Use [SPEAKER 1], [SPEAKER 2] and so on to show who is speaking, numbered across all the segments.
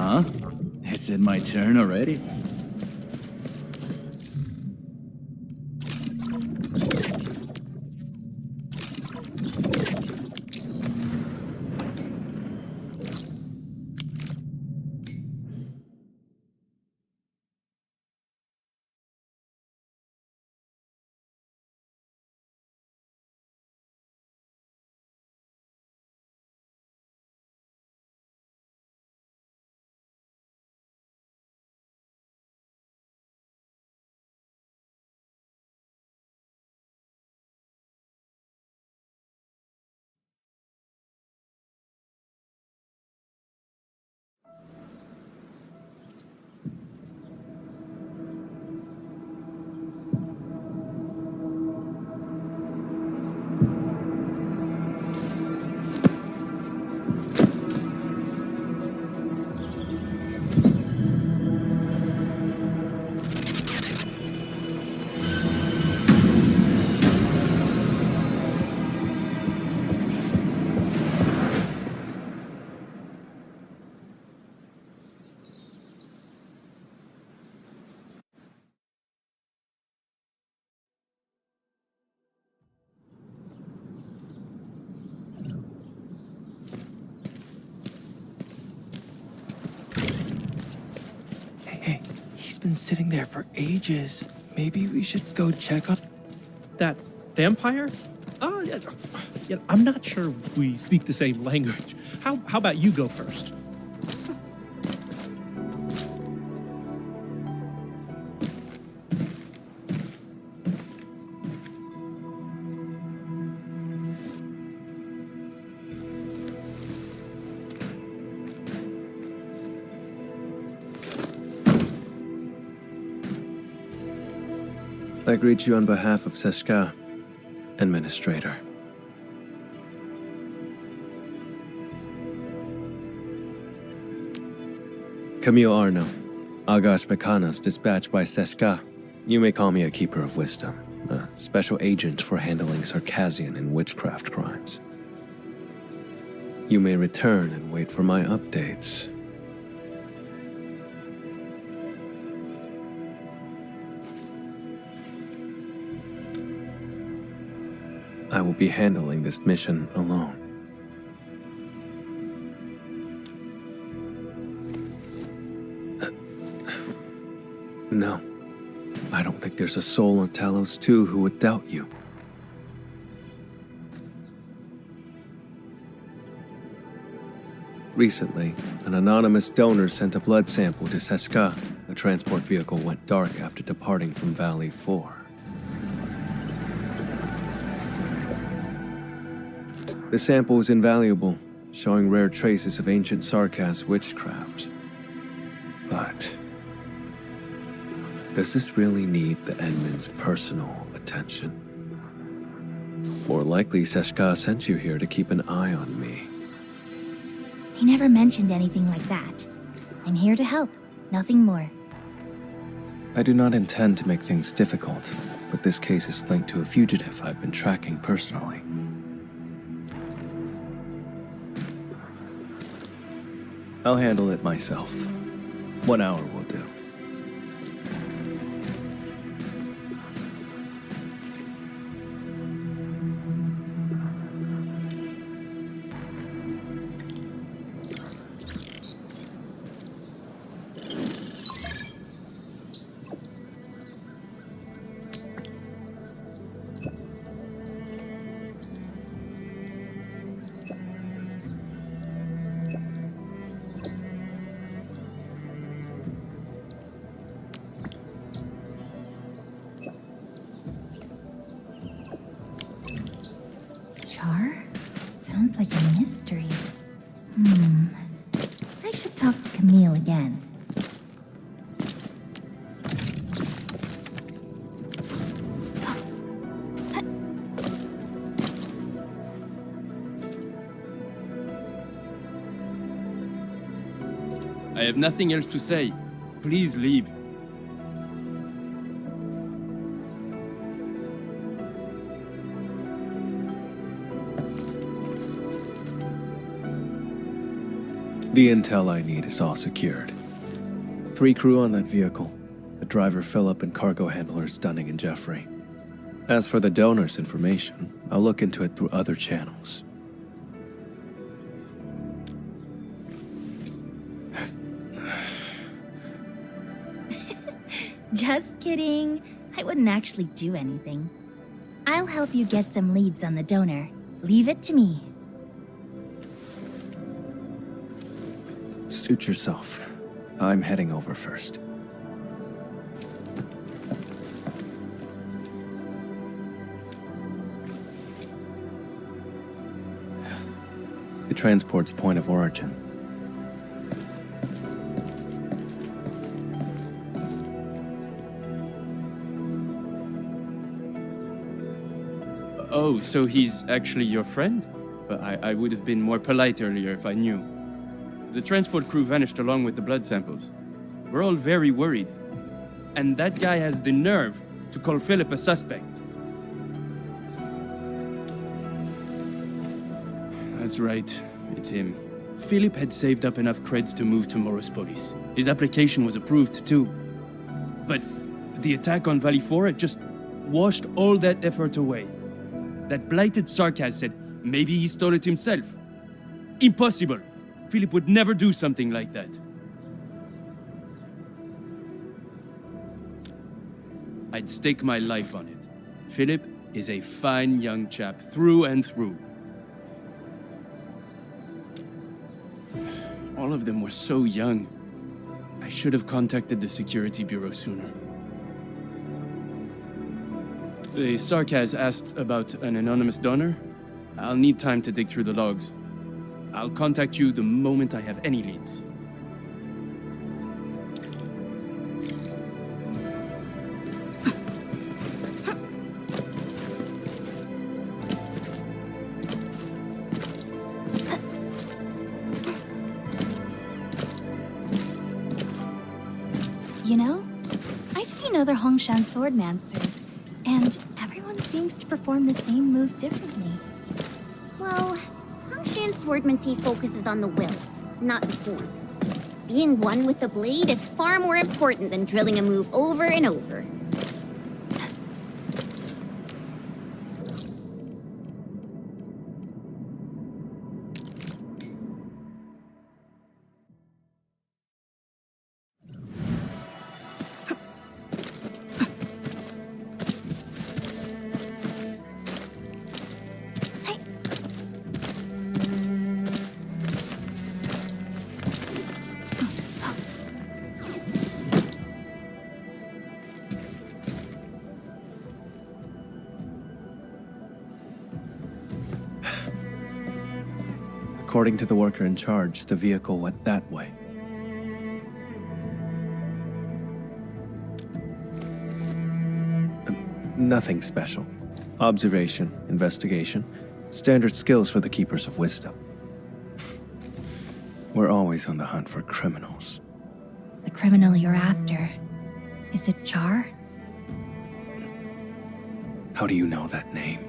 [SPEAKER 1] Huh? Is it my turn already?
[SPEAKER 2] Hey, he's been sitting there for ages. Maybe we should go check on...
[SPEAKER 3] That vampire? Yeah, I'm not sure we speak the same language. How about you go first?
[SPEAKER 4] I greet you on behalf of Seshka, Administrator. Camille Arno, Agash Mekana's dispatched by Seshka. You may call me a Keeper of Wisdom, a special agent for handling Circassian and witchcraft crimes. You may return and wait for my updates. I will be handling this mission alone. No, I don't think there's a soul on Talos 2 who would doubt you. Recently, an anonymous donor sent a blood sample to Seshka. The transport vehicle went dark after departing from Valley 4. The sample is invaluable, showing rare traces of ancient Sarkas witchcraft. But does this really need the Edmund's personal attention? More likely, Seshka sent you here to keep an eye on me.
[SPEAKER 5] He never mentioned anything like that. I'm here to help, nothing more.
[SPEAKER 4] I do not intend to make things difficult, but this case is linked to a fugitive I've been tracking personally. I'll handle it myself. 1 hour will do.
[SPEAKER 5] Char? Sounds like a mystery. I should talk to Camille again.
[SPEAKER 6] I have nothing else to say. Please leave.
[SPEAKER 4] The intel I need is all secured. 3 crew on that vehicle. The driver Philip and cargo handlers Dunning and Jeffrey. As for the donor's information, I'll look into it through other channels.
[SPEAKER 5] Just kidding. I wouldn't actually do anything. I'll help you get some leads on the donor. Leave it to me.
[SPEAKER 4] Suit yourself. I'm heading over first. The transport's point of origin.
[SPEAKER 6] Oh, so he's actually your friend? I would have been more polite earlier if I knew. The transport crew vanished along with the blood samples. We're all very worried. And that guy has the nerve to call Philip a suspect. That's right, it's him. Philip had saved up enough creds to move to Morospolis. His application was approved too. But the attack on Valley 4 just washed all that effort away. That blighted sarcasm said maybe he stole it himself. Impossible! Philip would never do something like that. I'd stake my life on it. Philip is a fine young chap through and through. All of them were so young. I should have contacted the security bureau sooner. The Sarkaz asked about an anonymous donor. I'll need time to dig through the logs. I'll contact you the moment I have any leads.
[SPEAKER 5] You know, I've seen other Hongshan swordmasters, and everyone seems to perform the same move differently.
[SPEAKER 7] Well, Hongshan swordmancy focuses on the will, not the form. Being one with the blade is far more important than drilling a move over and over.
[SPEAKER 4] According to the worker in charge, the vehicle went that way. Nothing special. Observation, investigation, standard skills for the Keepers of Wisdom. We're always on the hunt for criminals.
[SPEAKER 5] The criminal you're after, is it Char?
[SPEAKER 4] How do you know that name?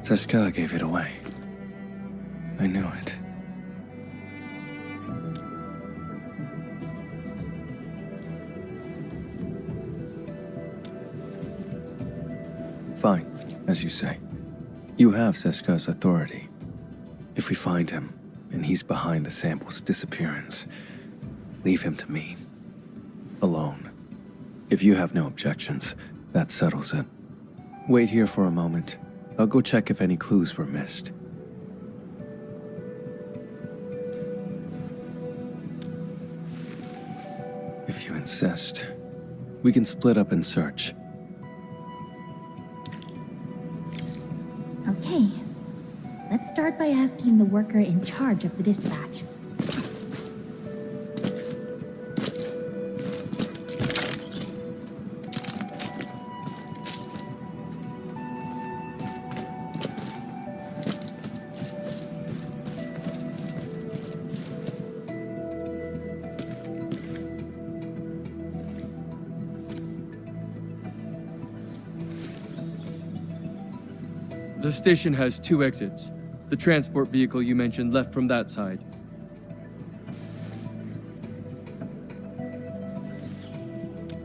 [SPEAKER 4] Seshka gave it away. I knew it. Fine, as you say. You have Seshka's authority. If we find him, and he's behind the sample's disappearance, leave him to me. Alone. If you have no objections, that settles it. Wait here for a moment. I'll go check if any clues were missed. If you insist, we can split up and search.
[SPEAKER 5] Okay. Let's start by asking the worker in charge of the dispatch.
[SPEAKER 6] The station has 2 exits. The transport vehicle you mentioned left from that side.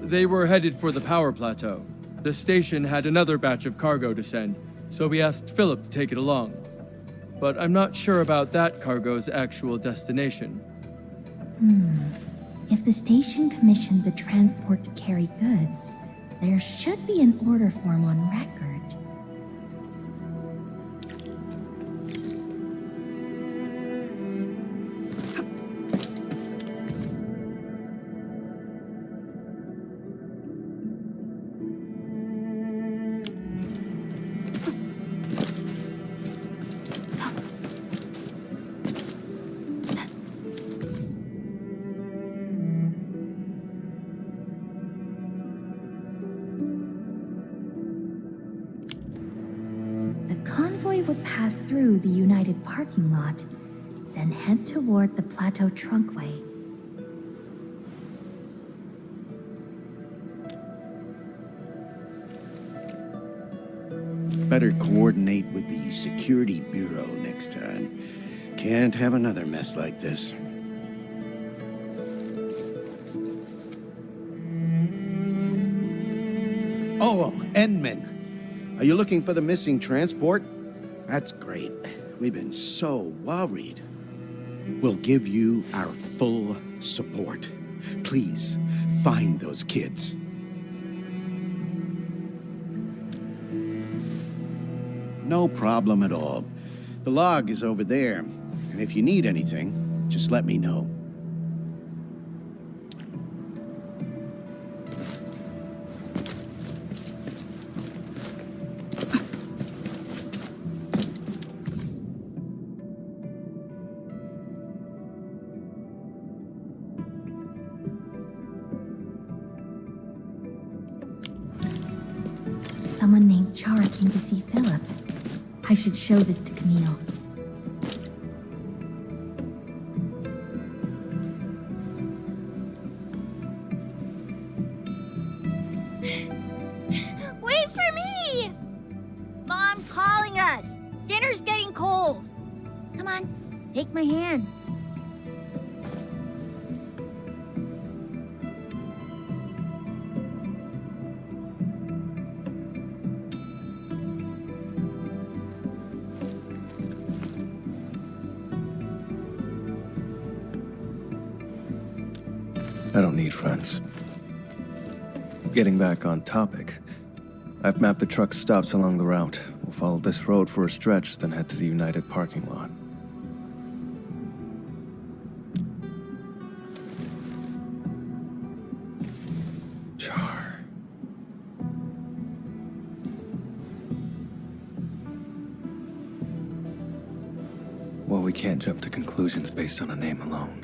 [SPEAKER 6] They were headed for the power plateau. The station had another batch of cargo to send, so we asked Philip to take it along. But I'm not sure about that cargo's actual destination.
[SPEAKER 5] If the station commissioned the transport to carry goods, there should be an order form on record. The convoy would pass through the United parking lot, then head toward the Plateau Trunkway.
[SPEAKER 8] Better coordinate with the Security Bureau next time. Can't have another mess like this. Oh, Endman. Are you looking for the missing transport? That's great. We've been so worried. We'll give you our full support. Please, find those kids. No problem at all. The log is over there, and if you need anything, just let me know.
[SPEAKER 5] Someone named Char came to see Philip. I should show this to Camille.
[SPEAKER 7] Wait for me! Mom's calling us. Dinner's getting cold. Come on, take my hand.
[SPEAKER 4] I don't need friends. Getting back on topic, I've mapped the truck stops along the route. We'll follow this road for a stretch, then head to the United parking lot. Char. Well, we can't jump to conclusions based on a name alone.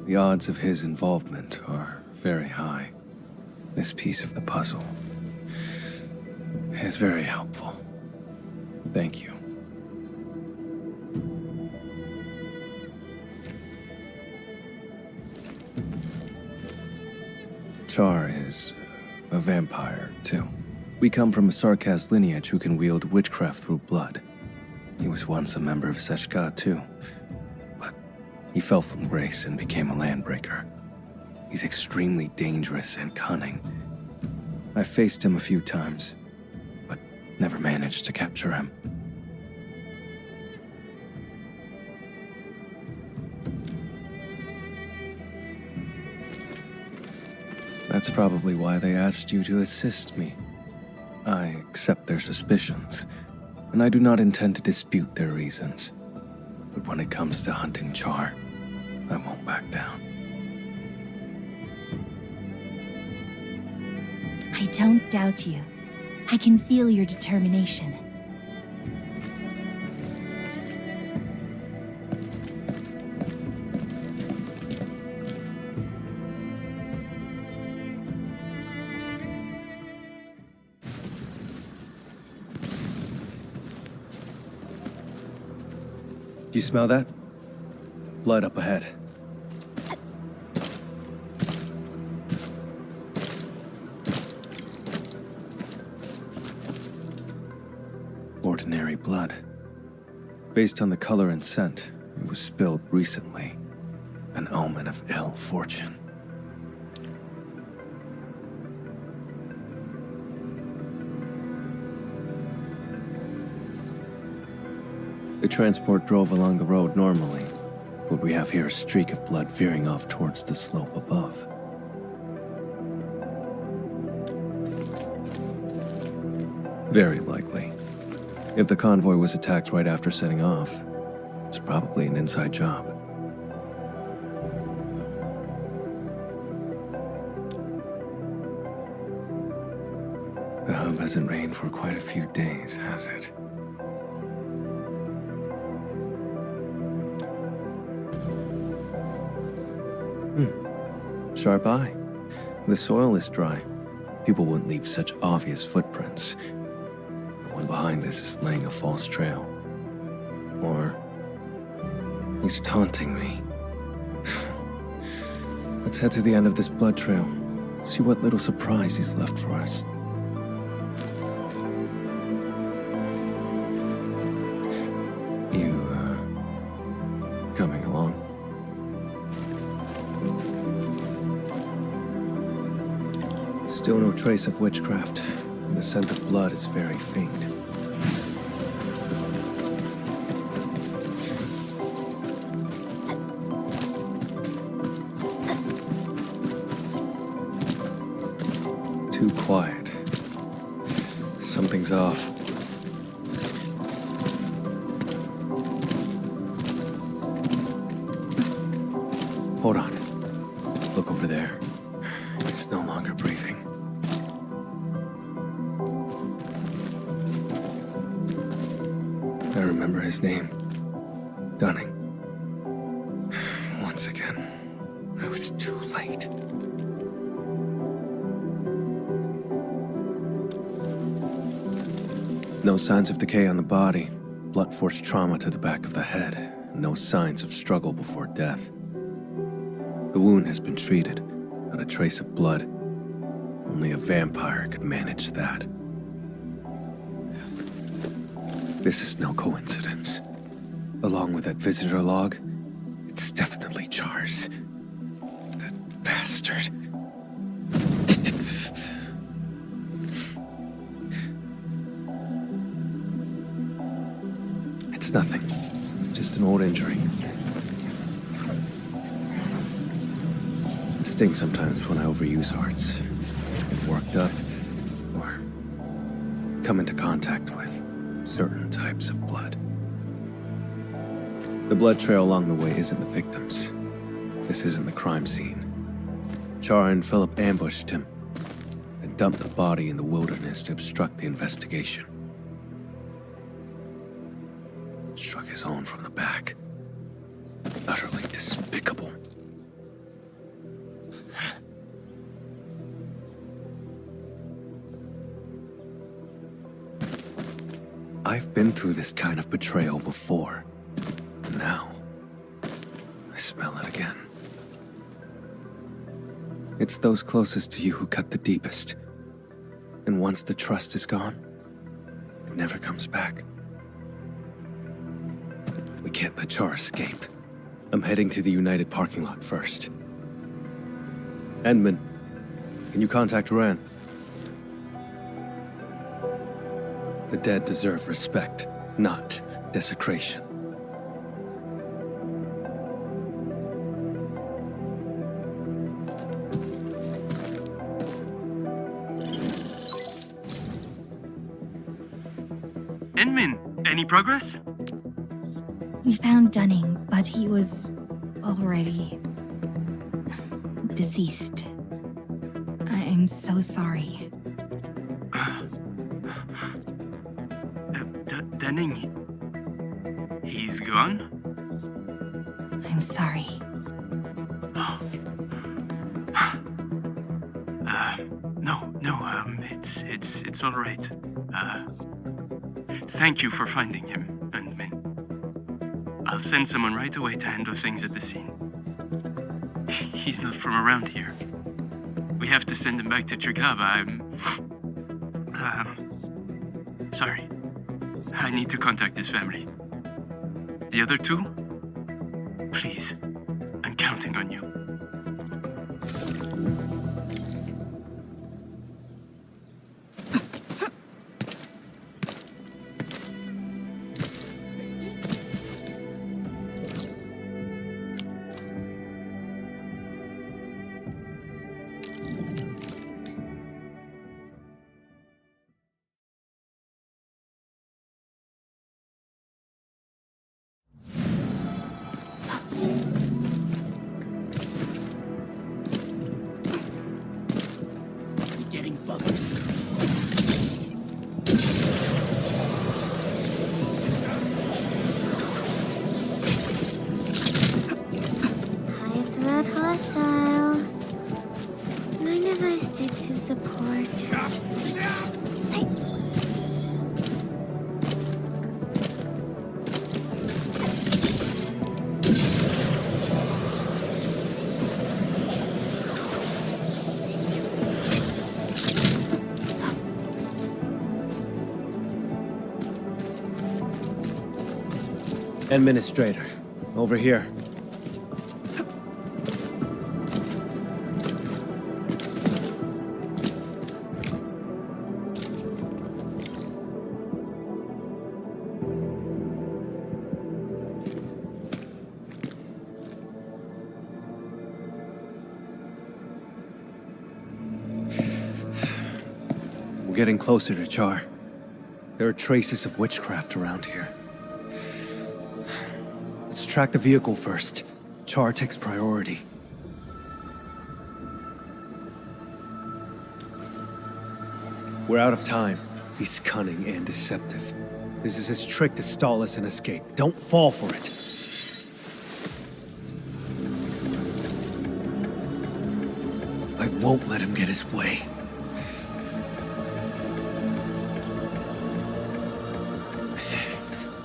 [SPEAKER 4] The odds of his involvement are very high. This piece of the puzzle is very helpful. Thank you. Char is a vampire, too. We come from a Sarkaz lineage who can wield witchcraft through blood. He was once a member of Seshka, too. He fell from grace and became a landbreaker. He's extremely dangerous and cunning. I faced him a few times, but never managed to capture him. That's probably why they asked you to assist me. I accept their suspicions, and I do not intend to dispute their reasons. But when it comes to hunting Char, I won't back down.
[SPEAKER 5] I don't doubt you. I can feel your determination.
[SPEAKER 4] Do you smell that? Blood up ahead. Ordinary blood. Based on the color and scent, it was spilled recently. An omen of ill fortune. The transport drove along the road normally. What we have here is a streak of blood veering off towards the slope above. Very likely. If the convoy was attacked right after setting off, it's probably an inside job. The hub hasn't rained for quite a few days, has it? Sharp eye. The soil is dry. People wouldn't leave such obvious footprints. The one behind this is laying a false trail. Or he's taunting me. Let's head to the end of this blood trail. See what little surprise he's left for us. You, coming along? Still no trace of witchcraft, and the scent of blood is very faint. Too quiet. Something's off. Hold on. Look over there. He's no longer breathing. I remember his name. Dunning. Once again, I was too late. No signs of decay on the body. Blunt force trauma to the back of the head. No signs of struggle before death. The wound has been treated. Not a trace of blood. Only a vampire could manage that. This is no coincidence. Along with that visitor log, it's definitely Char's. That bastard. It's nothing. Just an old injury. It stings sometimes when I overuse arts. Get worked up, or come into contact with certain types of blood. The blood trail along the way isn't the victim's. This isn't the crime scene. Char and Philip ambushed him, then dumped the body in the wilderness to obstruct the investigation. Struck his own from the back. Utterly despicable. I've been through this kind of betrayal before, and now I smell it again. It's those closest to you who cut the deepest, and once the trust is gone, it never comes back. We can't let Char escape. I'm heading to the United parking lot first. Edmund, can you contact Ren? The dead deserve respect, not desecration.
[SPEAKER 6] Enmin, any progress?
[SPEAKER 5] We found Dunning, but he was already deceased. I'm so sorry.
[SPEAKER 6] Dunning, he's gone?
[SPEAKER 5] I'm sorry.
[SPEAKER 6] It's all right. Thank you for finding him, Enmin. I'll send someone right away to handle things at the scene. He's not from around here. We have to send him back to Triglav. I'm sorry. I need to contact his family. The other two? Please, I'm counting on you.
[SPEAKER 1] Getting buggers.
[SPEAKER 7] High threat hostile. Mind if I stick to support?
[SPEAKER 4] Administrator, over here. We're getting closer to Char. There are traces of witchcraft around here. Let's track the vehicle first. Char takes priority. We're out of time. He's cunning and deceptive. This is his trick to stall us and escape. Don't fall for it. I won't let him get his way.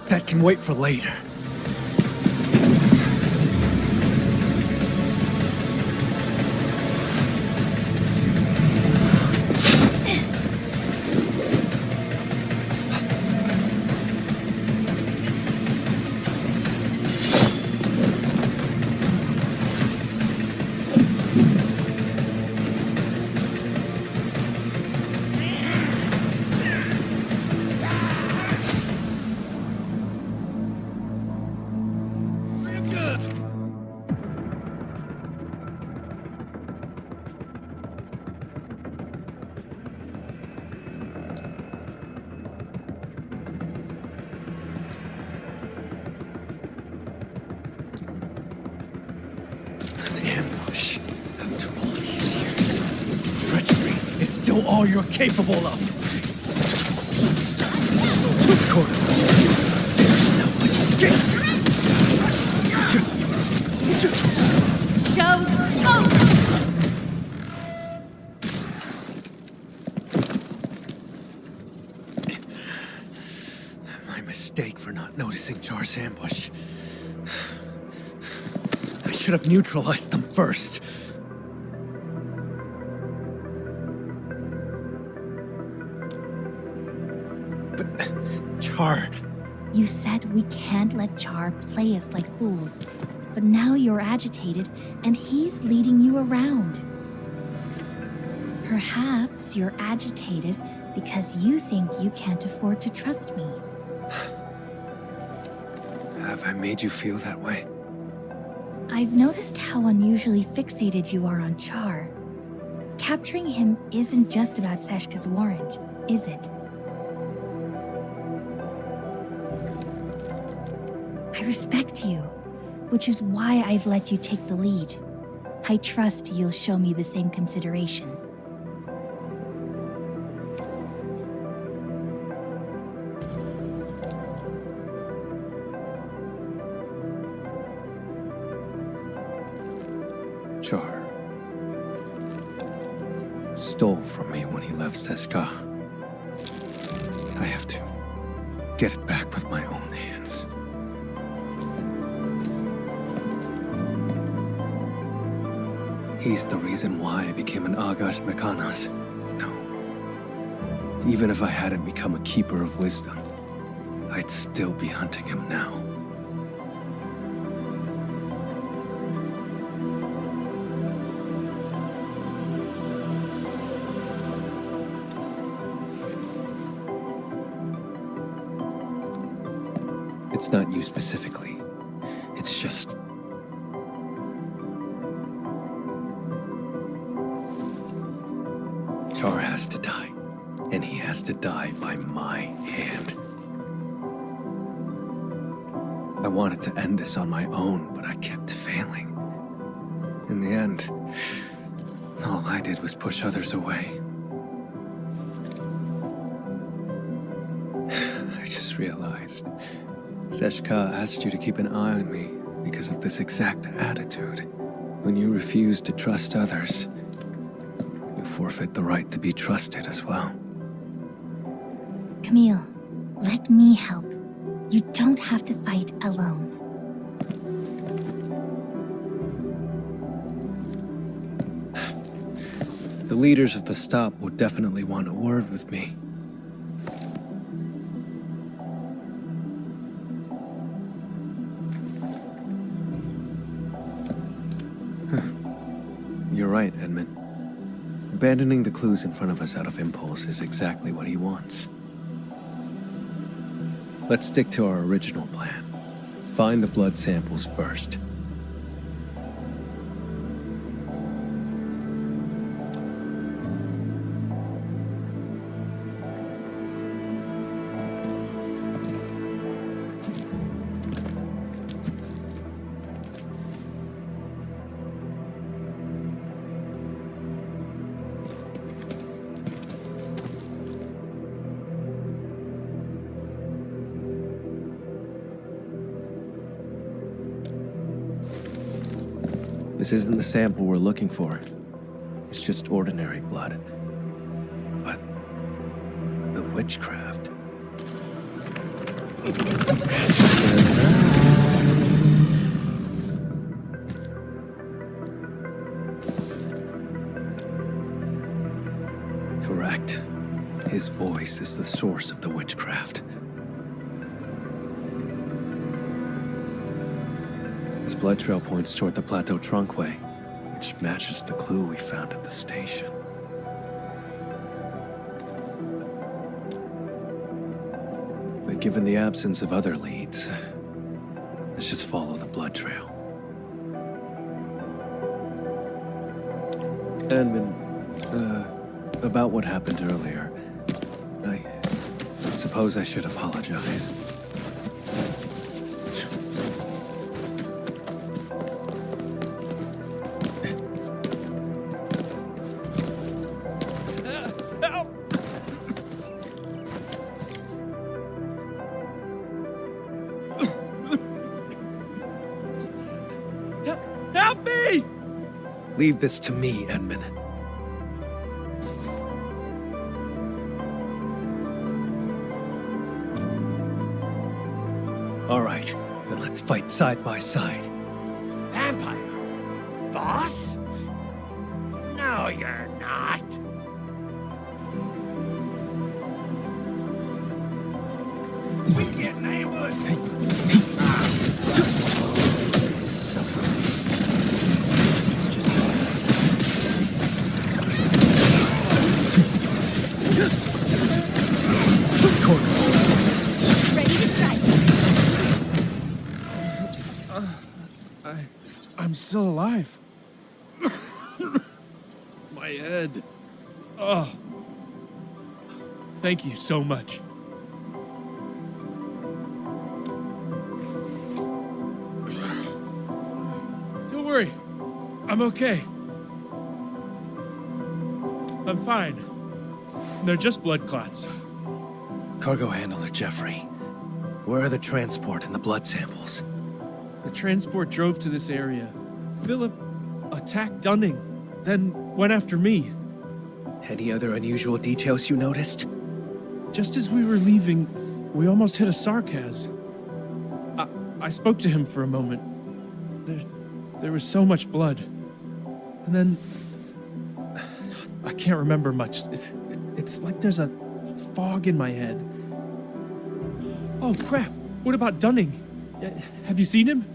[SPEAKER 4] That can wait for later. Ambush. After all these years, treachery is still all you're capable of. To the corner. There's no escape. My mistake for not noticing Char's ambush. I should have neutralized them first. But Char...
[SPEAKER 5] You said we can't let Char play us like fools, but now you're agitated and he's leading you around. Perhaps you're agitated because you think you can't afford to trust me.
[SPEAKER 4] Have I made you feel that way?
[SPEAKER 5] I've noticed how unusually fixated you are on Char. Capturing him isn't just about Seshka's warrant, is it? I respect you, which is why I've let you take the lead. I trust you'll show me the same consideration.
[SPEAKER 4] Char stole from me when he left Seshka. I have to get it back with my own hands. He's the reason why I became an Agash Mekanas. No. Even if I hadn't become a keeper of wisdom, I'd still be hunting him now. It's not you specifically. It's just... Char has to die. And he has to die by my hand. I wanted to end this on my own, but I kept failing. In the end, all I did was push others away. I just realized Seshka asked you to keep an eye on me because of this exact attitude. When you refuse to trust others, you forfeit the right to be trusted as well.
[SPEAKER 5] Camille, let me help. You don't have to fight alone.
[SPEAKER 4] The leaders of the stop would definitely want a word with me. You're right, Edmund. Abandoning the clues in front of us out of impulse is exactly what he wants. Let's stick to our original plan. Find the blood samples first. This isn't the sample we're looking for. It's just ordinary blood. But the witchcraft. Correct. His voice is the source of the witchcraft. His blood trail points toward the Plateau Trunkway, which matches the clue we found at the station. But given the absence of other leads, let's just follow the blood trail. Edmund, about what happened earlier, I suppose I should apologize.
[SPEAKER 3] Help me!
[SPEAKER 4] Leave this to me, Edmund. All right, then let's fight side by side.
[SPEAKER 8] Vampire? Boss? No, you're not. We getting ambushed.
[SPEAKER 5] Ready to strike.
[SPEAKER 3] I'm still alive. My head. Oh. Thank you so much. Don't worry. I'm okay. I'm fine. They're just blood clots.
[SPEAKER 4] Cargo handler Jeffrey, where are the transport and the blood samples?
[SPEAKER 3] The transport drove to this area. Philip attacked Dunning, then went after me.
[SPEAKER 4] Any other unusual details you noticed?
[SPEAKER 3] Just as we were leaving, we almost hit a sarcas. I spoke to him for a moment. There was so much blood. And then... I can't remember much. It's like there's a fog in my head. Oh, crap. What about Dunning? Have you seen him?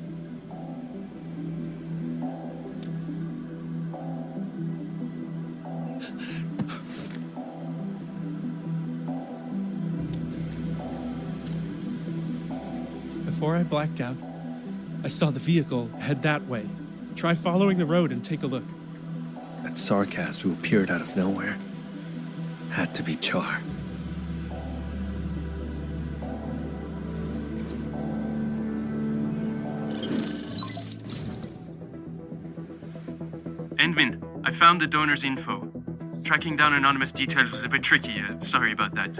[SPEAKER 3] before I blacked out, I saw the vehicle head that way. Try following the road and take a look.
[SPEAKER 4] That Sarkaz who appeared out of nowhere had to be Char.
[SPEAKER 6] Endman, I found the donor's info. Tracking down anonymous details was a bit tricky. Sorry about that.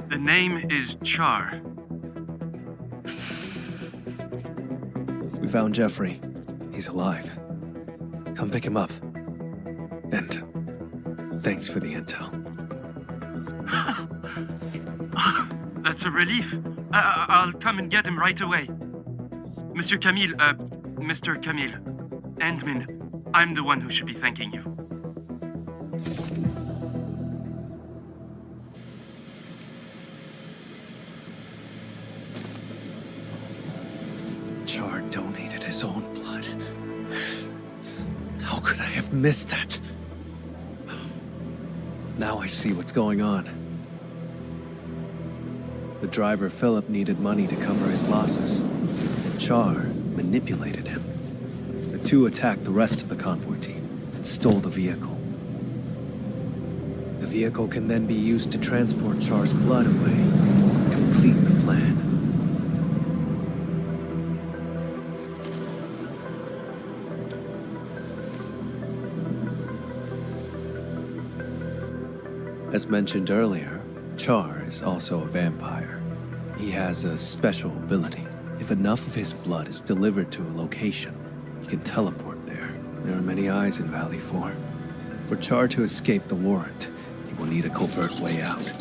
[SPEAKER 6] The name is Char.
[SPEAKER 4] We found Jeffrey. He's alive. Come pick him up. And thanks for the intel.
[SPEAKER 6] That's a relief. I'll come and get him right away. Mr. Camille, Endman, I'm the one who should be thanking you.
[SPEAKER 4] Char donated his own blood. How could I have missed that? Now I see what's going on. The driver, Philip, needed money to cover his losses. Char manipulated him. The two attacked the rest of the convoy team and stole the vehicle. The vehicle can then be used to transport Char's blood away, complete the plan. As mentioned earlier, Char is also a vampire. He has a special ability. If enough of his blood is delivered to a location, he can teleport there. There are many eyes in Valley 4. For Char to escape the warrant, he will need a covert way out.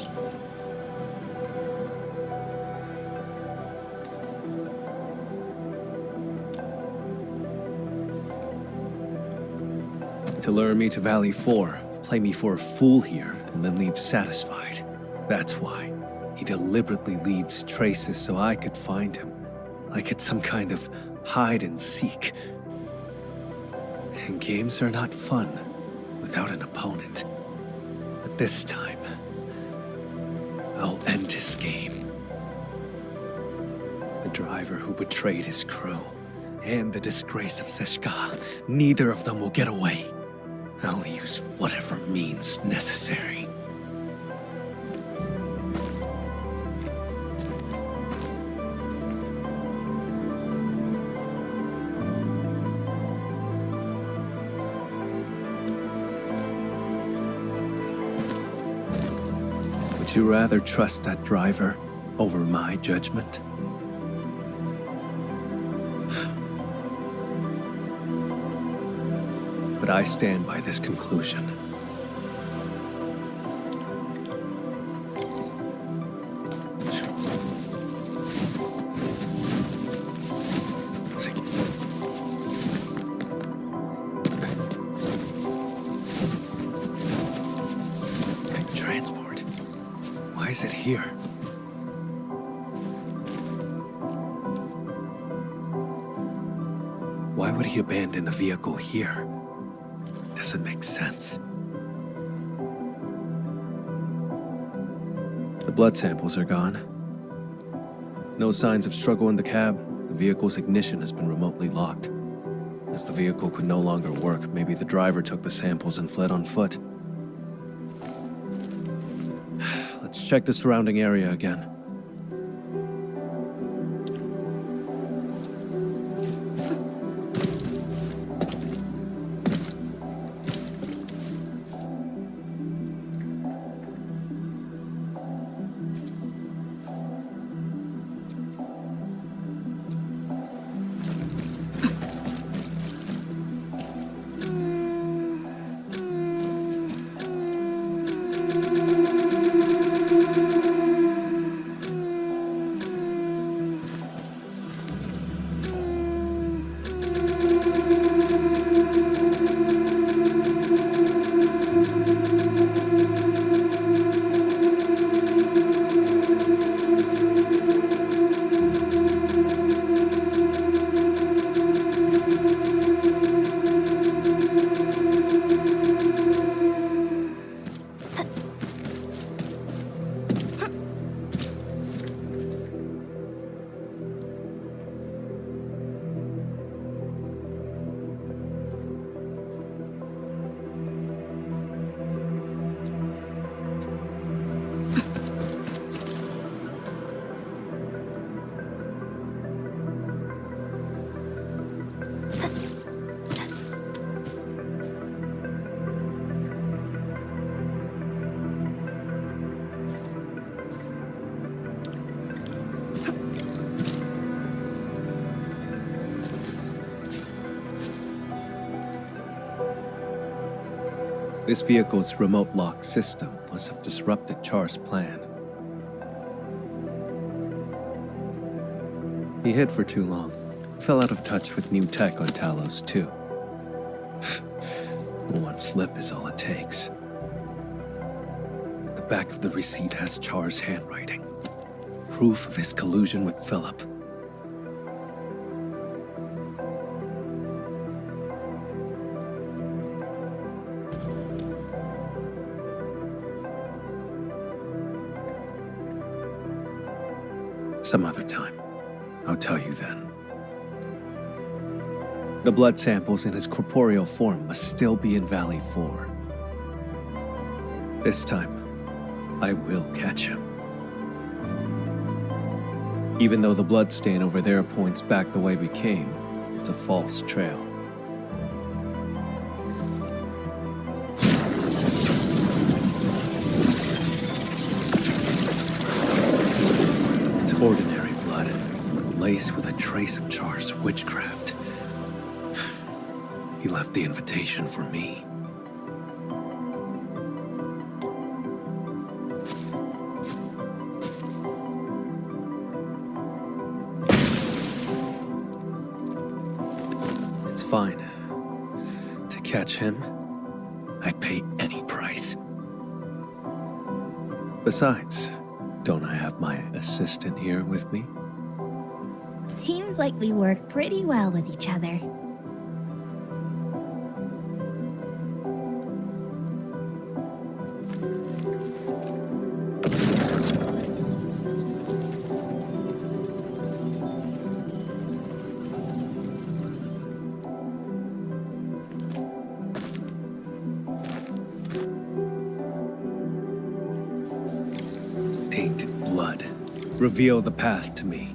[SPEAKER 4] To lure me to Valley 4, play me for a fool here, and then leave satisfied. That's why. He deliberately leaves traces so I could find him. Like it's some kind of hide and seek. And games are not fun without an opponent. But this time, I'll end his game. The driver who betrayed his crew, and the disgrace of Seshka, neither of them will get away. I'll use whatever means necessary. Would you rather trust that driver over my judgment? But I stand by this conclusion. Transport. Why is it here? Why would he abandon the vehicle here? Doesn't make sense. The blood samples are gone. No signs of struggle in the cab. The vehicle's ignition has been remotely locked. As the vehicle could no longer work, maybe the driver took the samples and fled on foot. Let's check the surrounding area again. This vehicle's remote lock system must have disrupted Char's plan. He hid for too long. Fell out of touch with new tech on Talos, too. One slip is all it takes. The back of the receipt has Char's handwriting. Proof of his collusion with Philip. Some other time. I'll tell you then. The blood samples in his corporeal form must still be in Valley 4. This time, I will catch him. Even though the blood stain over there points back the way we came, it's a false trail. It's ordinary blood, laced with a trace of Char's witchcraft. He left the invitation for me. It's fine. To catch him, I'd pay any price. Besides, don't I have my assistant here with me?
[SPEAKER 5] Seems like we work pretty well with each other.
[SPEAKER 4] Tainted blood. Reveal the path to me.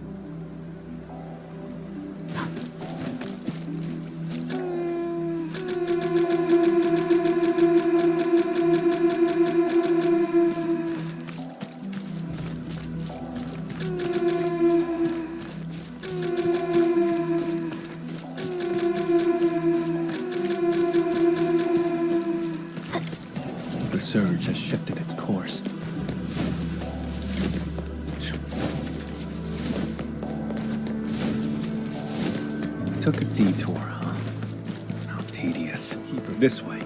[SPEAKER 4] The surge has shifted its course. Took a detour, huh? How tedious. Keep her this way.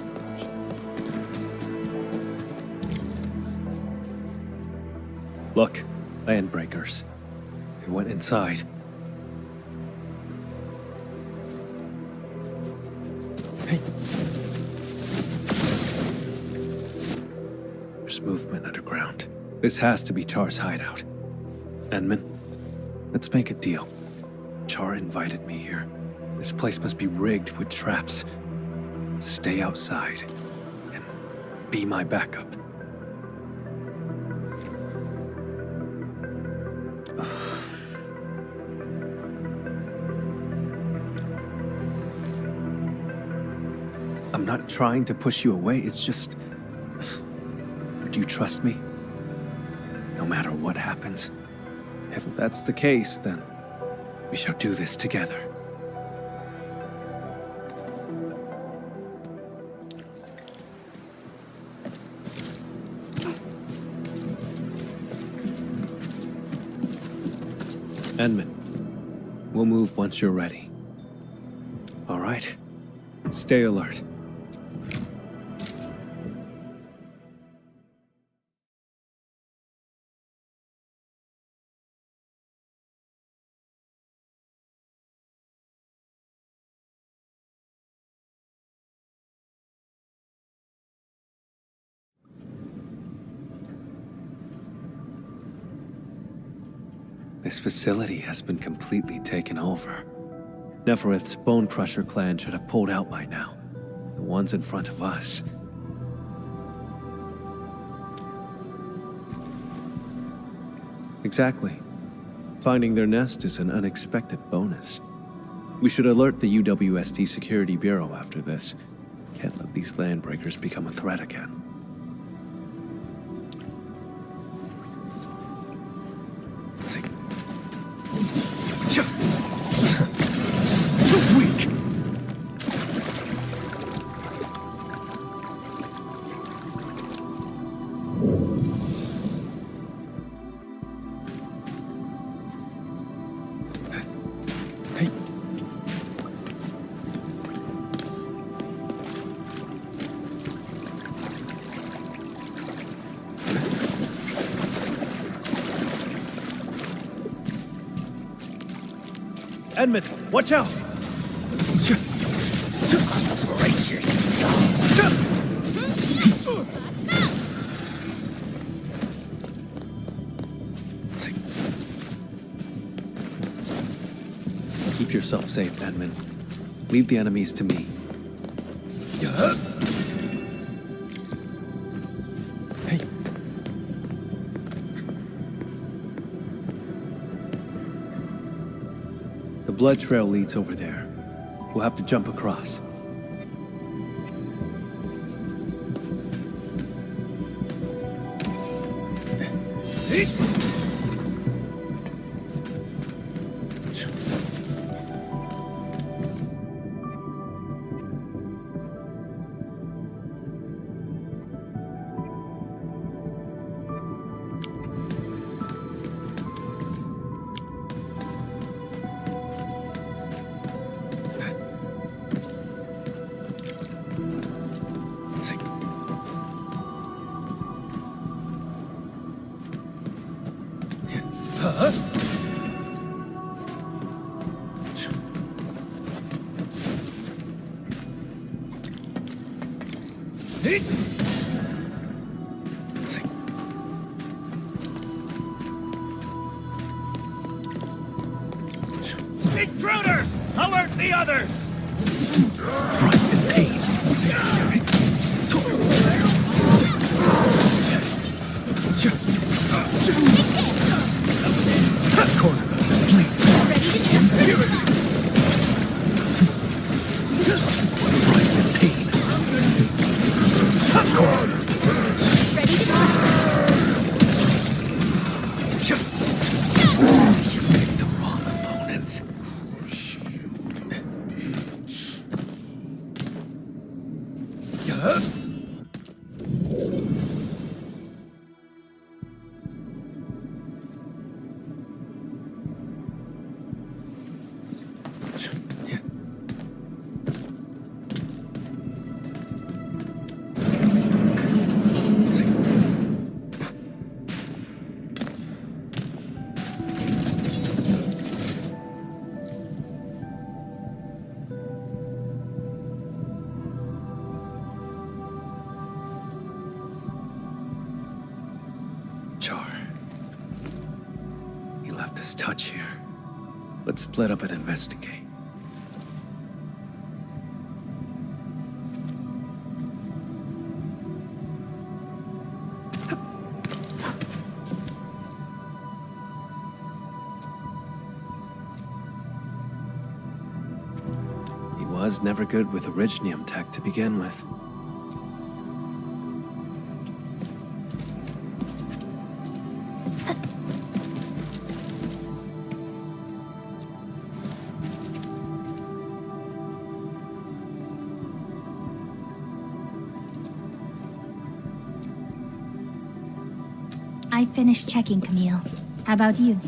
[SPEAKER 4] Look, landbreakers. They went inside. Hey. There's movement underground. This has to be Char's hideout. Enman, let's make a deal. Char invited me here. This place must be rigged with traps. Stay outside and be my backup. I'm not trying to push you away, it's just... Would you trust me? No matter what happens? If that's the case, then we shall do this together. Enman, we'll move once you're ready. All right? Stay alert. This facility has been completely taken over. Neferith's Bone Crusher clan should have pulled out by now. The ones in front of us. Exactly. Finding their nest is an unexpected bonus. We should alert the UWSD Security Bureau after this. Can't let these landbreakers become a threat again. See. Too weak! Edmund, watch out! Keep yourself safe, Edmund. Leave the enemies to me. Hey. The blood trail leads over there. We'll have to jump across.
[SPEAKER 1] Intruders! Alert the others!
[SPEAKER 4] He left his touch here. Let's split up and investigate. He was never good with Originium tech to begin with.
[SPEAKER 5] I finished checking, Camille. How about you?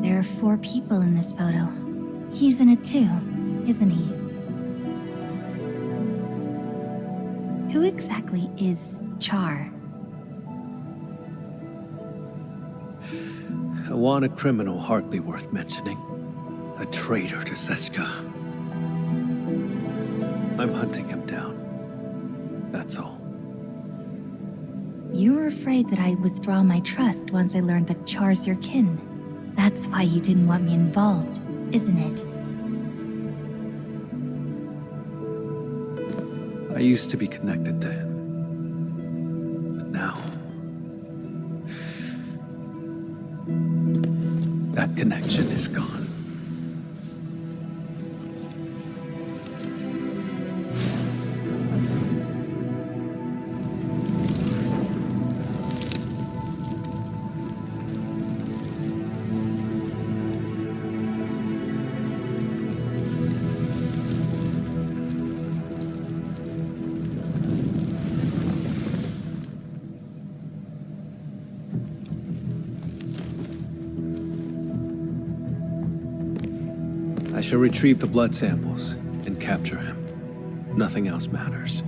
[SPEAKER 5] There are 4 people in this photo. He's in it too, isn't he? Who exactly is Char?
[SPEAKER 4] A wanted criminal hardly worth mentioning. A traitor to Seshka. I'm hunting him down. That's all.
[SPEAKER 5] You were afraid that I'd withdraw my trust once I learned that Char's your kin. That's why you didn't want me involved, isn't it?
[SPEAKER 4] I used to be connected to him. But now... that connection is gone. I shall retrieve the blood samples and capture him. Nothing else matters.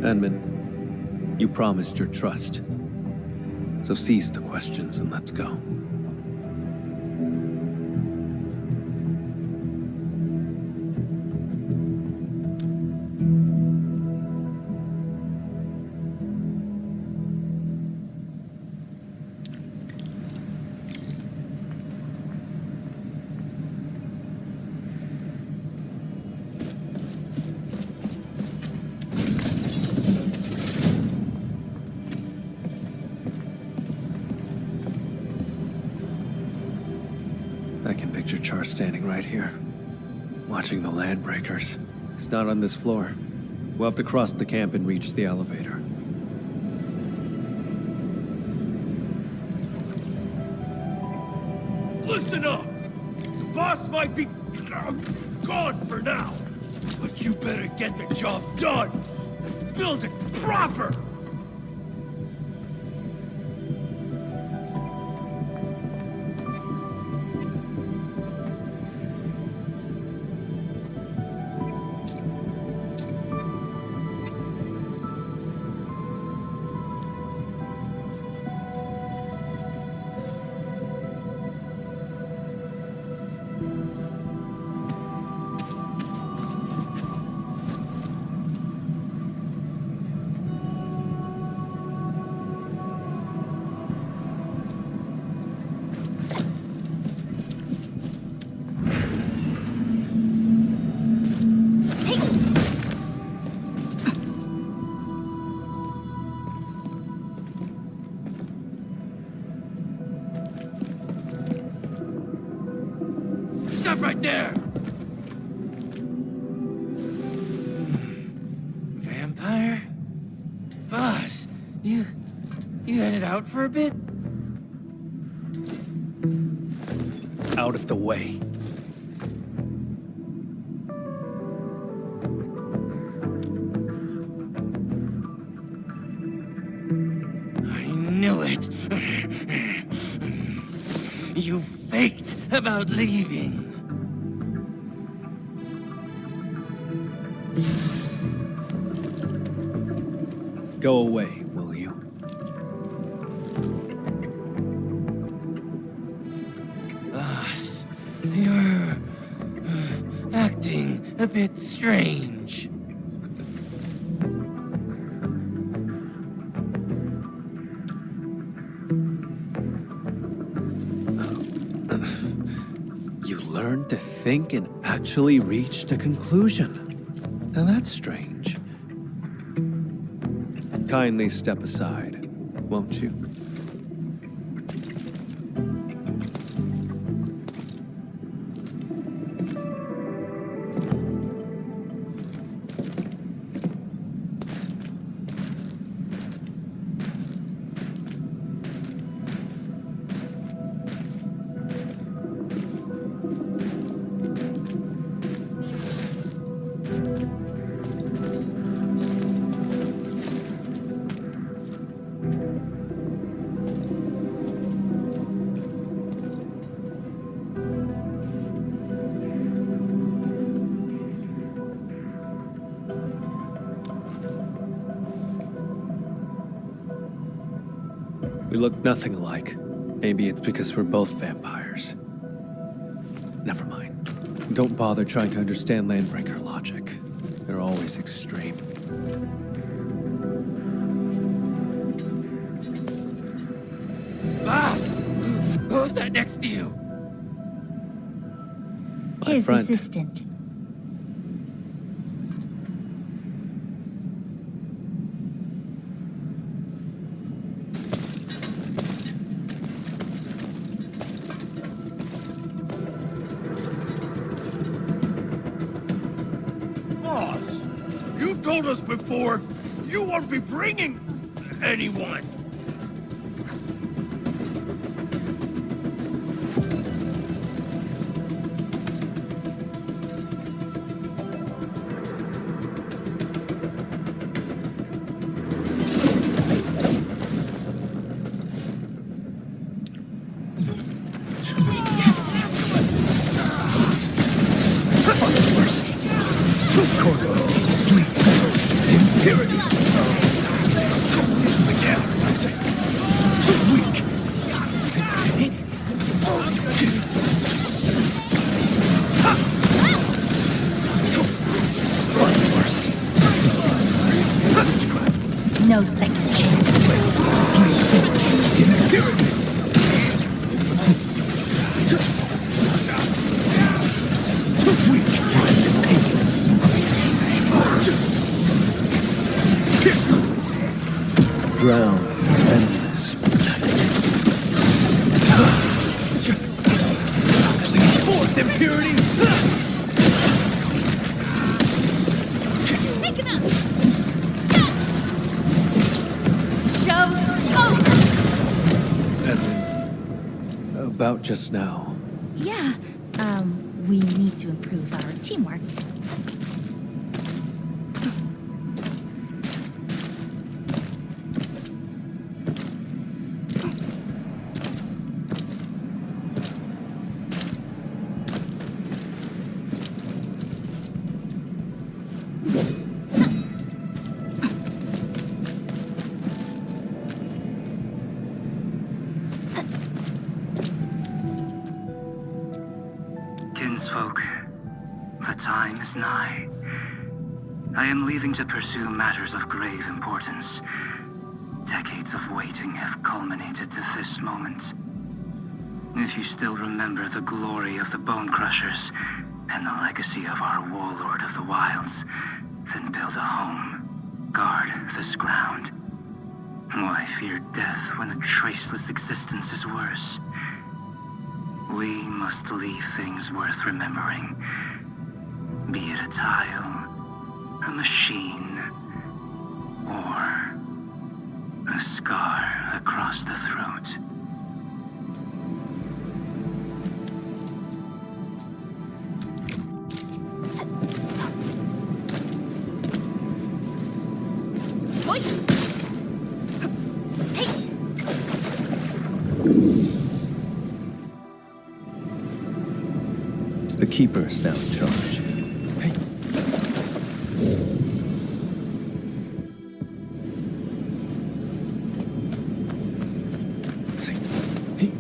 [SPEAKER 4] Edmund, you promised your trust. So cease the questions and let's go. I can picture Char standing right here, watching the landbreakers. It's not on this floor. We'll have to cross the camp and reach the elevator.
[SPEAKER 1] Listen up! The boss might be gone for now, but you better get the job done and build it proper! Stop right there!
[SPEAKER 2] Vampire? Boss, you headed out for a bit?
[SPEAKER 4] Out of the way.
[SPEAKER 2] I knew it. You faked about leaving.
[SPEAKER 4] Go away, will you?
[SPEAKER 2] Boss, you're acting a bit strange.
[SPEAKER 4] You learned to think and actually reached a conclusion. Now that's strange. Kindly step aside, won't you? We look nothing alike. Maybe it's because we're both vampires. Never mind. Don't bother trying to understand Landbreaker logic. They're always extreme.
[SPEAKER 2] Boss! Who's that next to you?
[SPEAKER 4] My
[SPEAKER 5] His
[SPEAKER 4] friend.
[SPEAKER 5] assistant.
[SPEAKER 1] Boss, you told us before you won't be bringing anyone. Corridor, please. Impurity. The galleries. Too weak. Mercy.
[SPEAKER 5] No second chance.
[SPEAKER 1] Impurity. Too weak. Pierce them.
[SPEAKER 4] Drown, endless.
[SPEAKER 1] Fourth impurity.
[SPEAKER 7] Take him out! Shove! Oh!
[SPEAKER 4] Edwin, about just now.
[SPEAKER 5] Yeah, we need to improve our teamwork.
[SPEAKER 9] Kinsfolk, the time is nigh. I am leaving to pursue matters of grave importance. Decades of waiting have culminated to this moment. If you still remember the glory of the Bone Crushers and the legacy of our warlord of the wilds, then build a home. Guard this ground. Why fear death when a traceless existence is worse? We must leave things worth remembering. Be it a tile, a machine, or a scar across the throat.
[SPEAKER 4] The Keeper is now in charge.
[SPEAKER 2] Hey. See. Hey.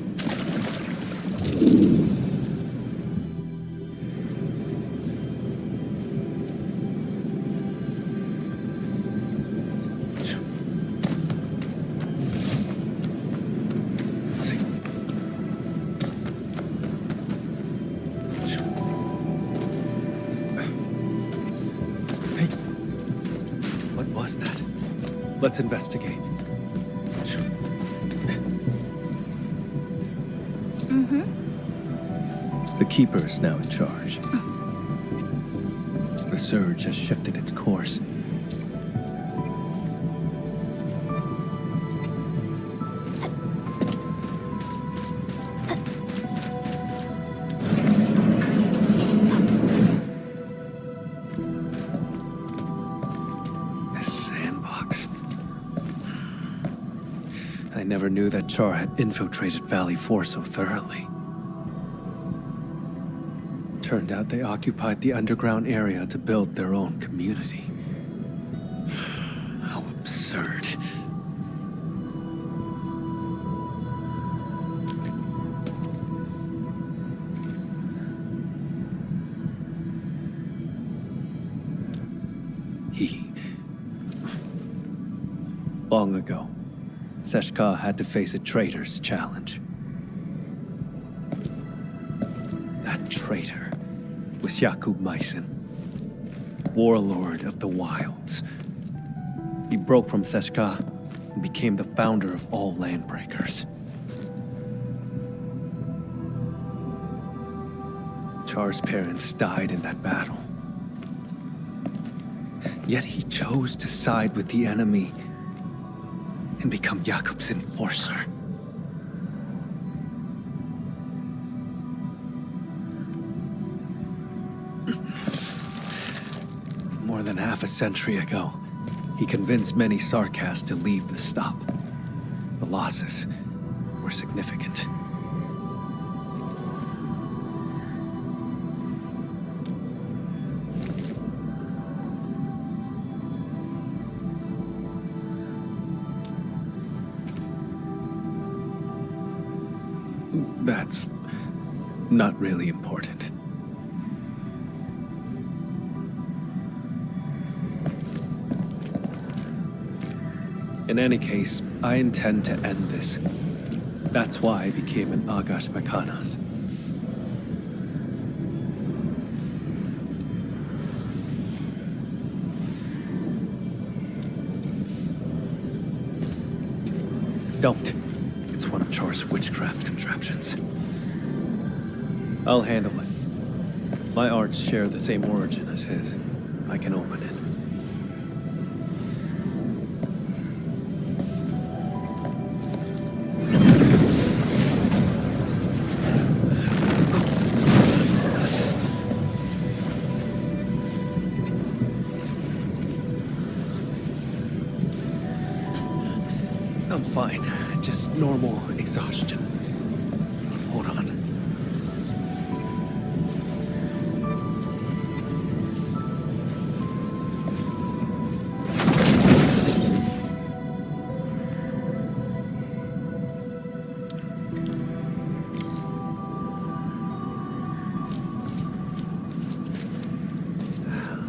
[SPEAKER 2] See. Hey.
[SPEAKER 4] What was that? Let's investigate. The Keeper is now in charge. The surge has shifted its course. This sandbox. I never knew that Char had infiltrated Valley 4 so thoroughly. Turned out they occupied the underground area to build their own community. How absurd. Long ago, Seshka had to face a traitor's challenge. That traitor was Jakub Meissen, warlord of the wilds. He broke from Seshka and became the founder of all Landbreakers. Char's parents died in that battle. Yet he chose to side with the enemy and become Jakub's enforcer. More than half a century ago, he convinced many Sarkas to leave the stop. The losses were significant. That's not really important. In any case, I intend to end this. That's why I became an Agash Bakanas. Don't. It's one of Char's witchcraft contraptions. I'll handle it. My arts share the same origin as his. I can open it. I'm fine. Just normal exhaustion. Hold on.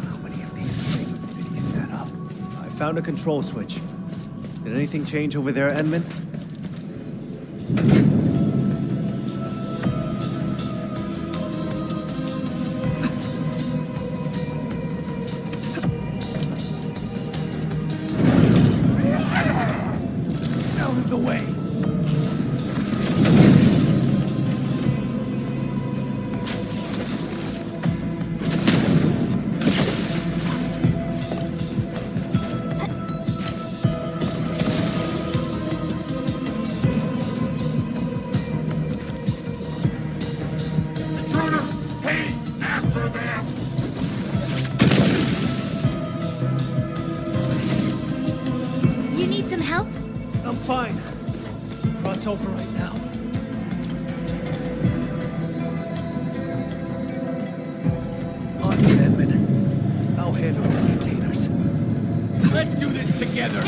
[SPEAKER 4] How many of these things did he set up? I found a control switch. Did anything change over there, Edmund?
[SPEAKER 1] Out of the way!
[SPEAKER 5] You need some help?
[SPEAKER 2] I'm fine. Cross over right now. On me, Edmund. I'll handle these containers.
[SPEAKER 1] Let's do this together!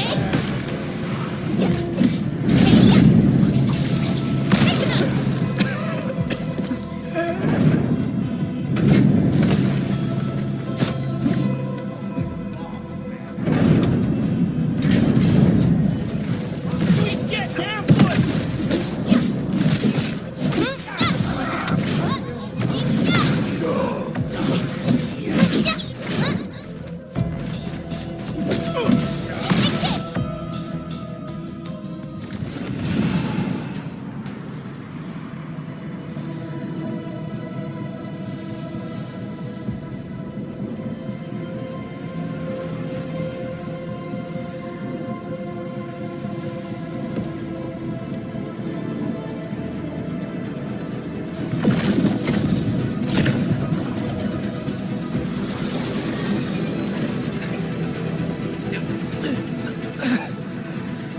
[SPEAKER 1] Please get ambushed!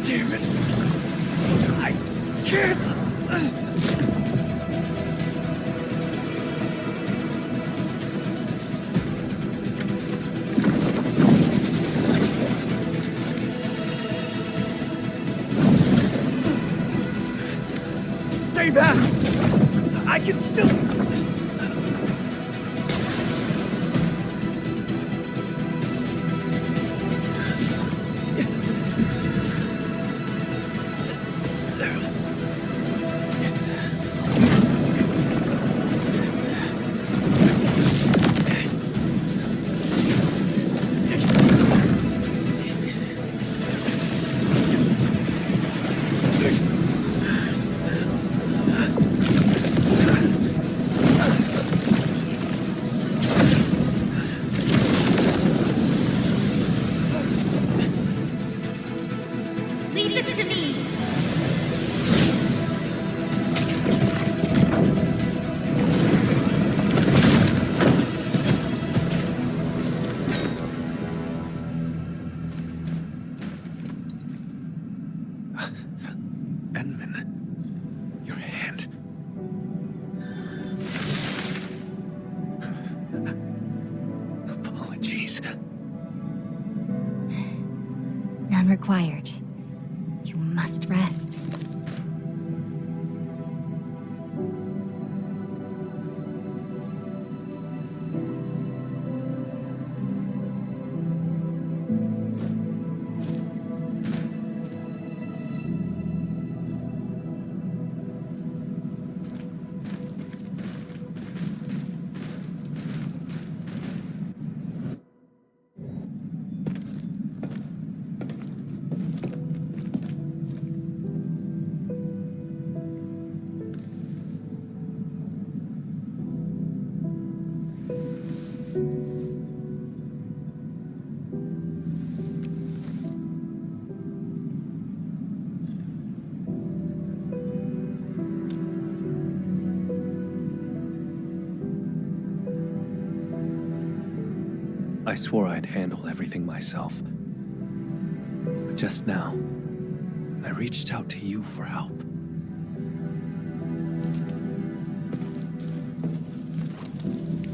[SPEAKER 1] Damn it! I can't! Stay back! I can still...
[SPEAKER 5] Leave this to me.
[SPEAKER 4] Edmund, your hand. Apologies.
[SPEAKER 5] None required. You must rest.
[SPEAKER 4] I swore I'd handle everything myself. But just now, I reached out to you for help.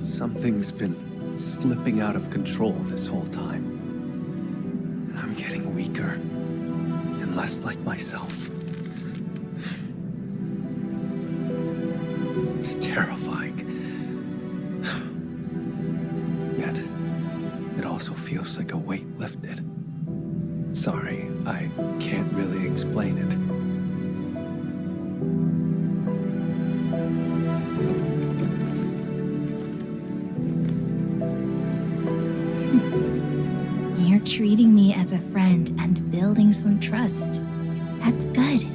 [SPEAKER 4] Something's been slipping out of control this whole time. I'm getting weaker and less like myself. It's terrifying. Yet, it also feels like a weight lifted. Sorry, I can't really explain it.
[SPEAKER 5] You're treating me as a friend and building some trust. That's good.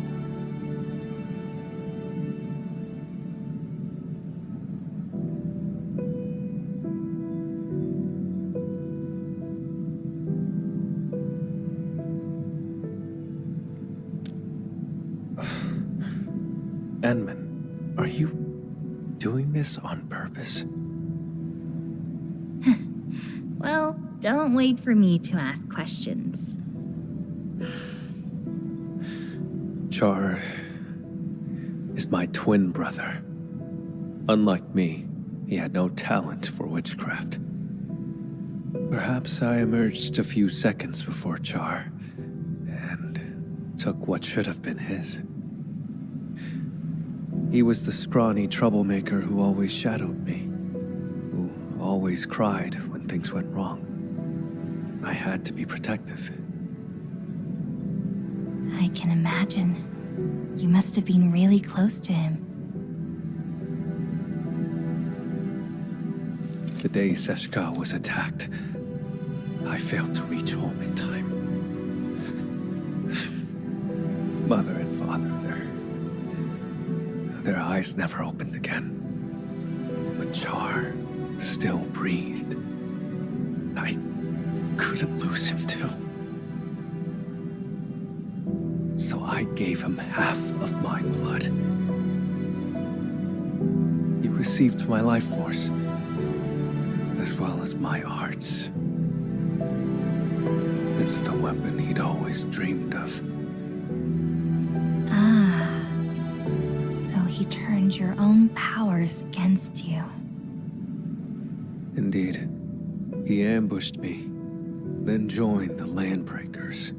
[SPEAKER 4] Enman, are you doing this on purpose?
[SPEAKER 5] Well, don't wait for me to ask questions.
[SPEAKER 4] Char is my twin brother. Unlike me, he had no talent for witchcraft. Perhaps I emerged a few seconds before Char and took what should have been his. He was the scrawny troublemaker who always shadowed me, who always cried when things went wrong. I had to be protective.
[SPEAKER 5] I can imagine. You must have been really close to him.
[SPEAKER 4] The day Seshka was attacked, I failed to reach home in time. Mother and father, their eyes never opened again. But Char still breathed. I couldn't lose him too. So I gave him half of my blood. He received my life force, as well as my arts. It's the weapon he'd always dreamed of.
[SPEAKER 5] So he turned your own powers against you.
[SPEAKER 4] Indeed. He ambushed me, then joined the Landbreakers.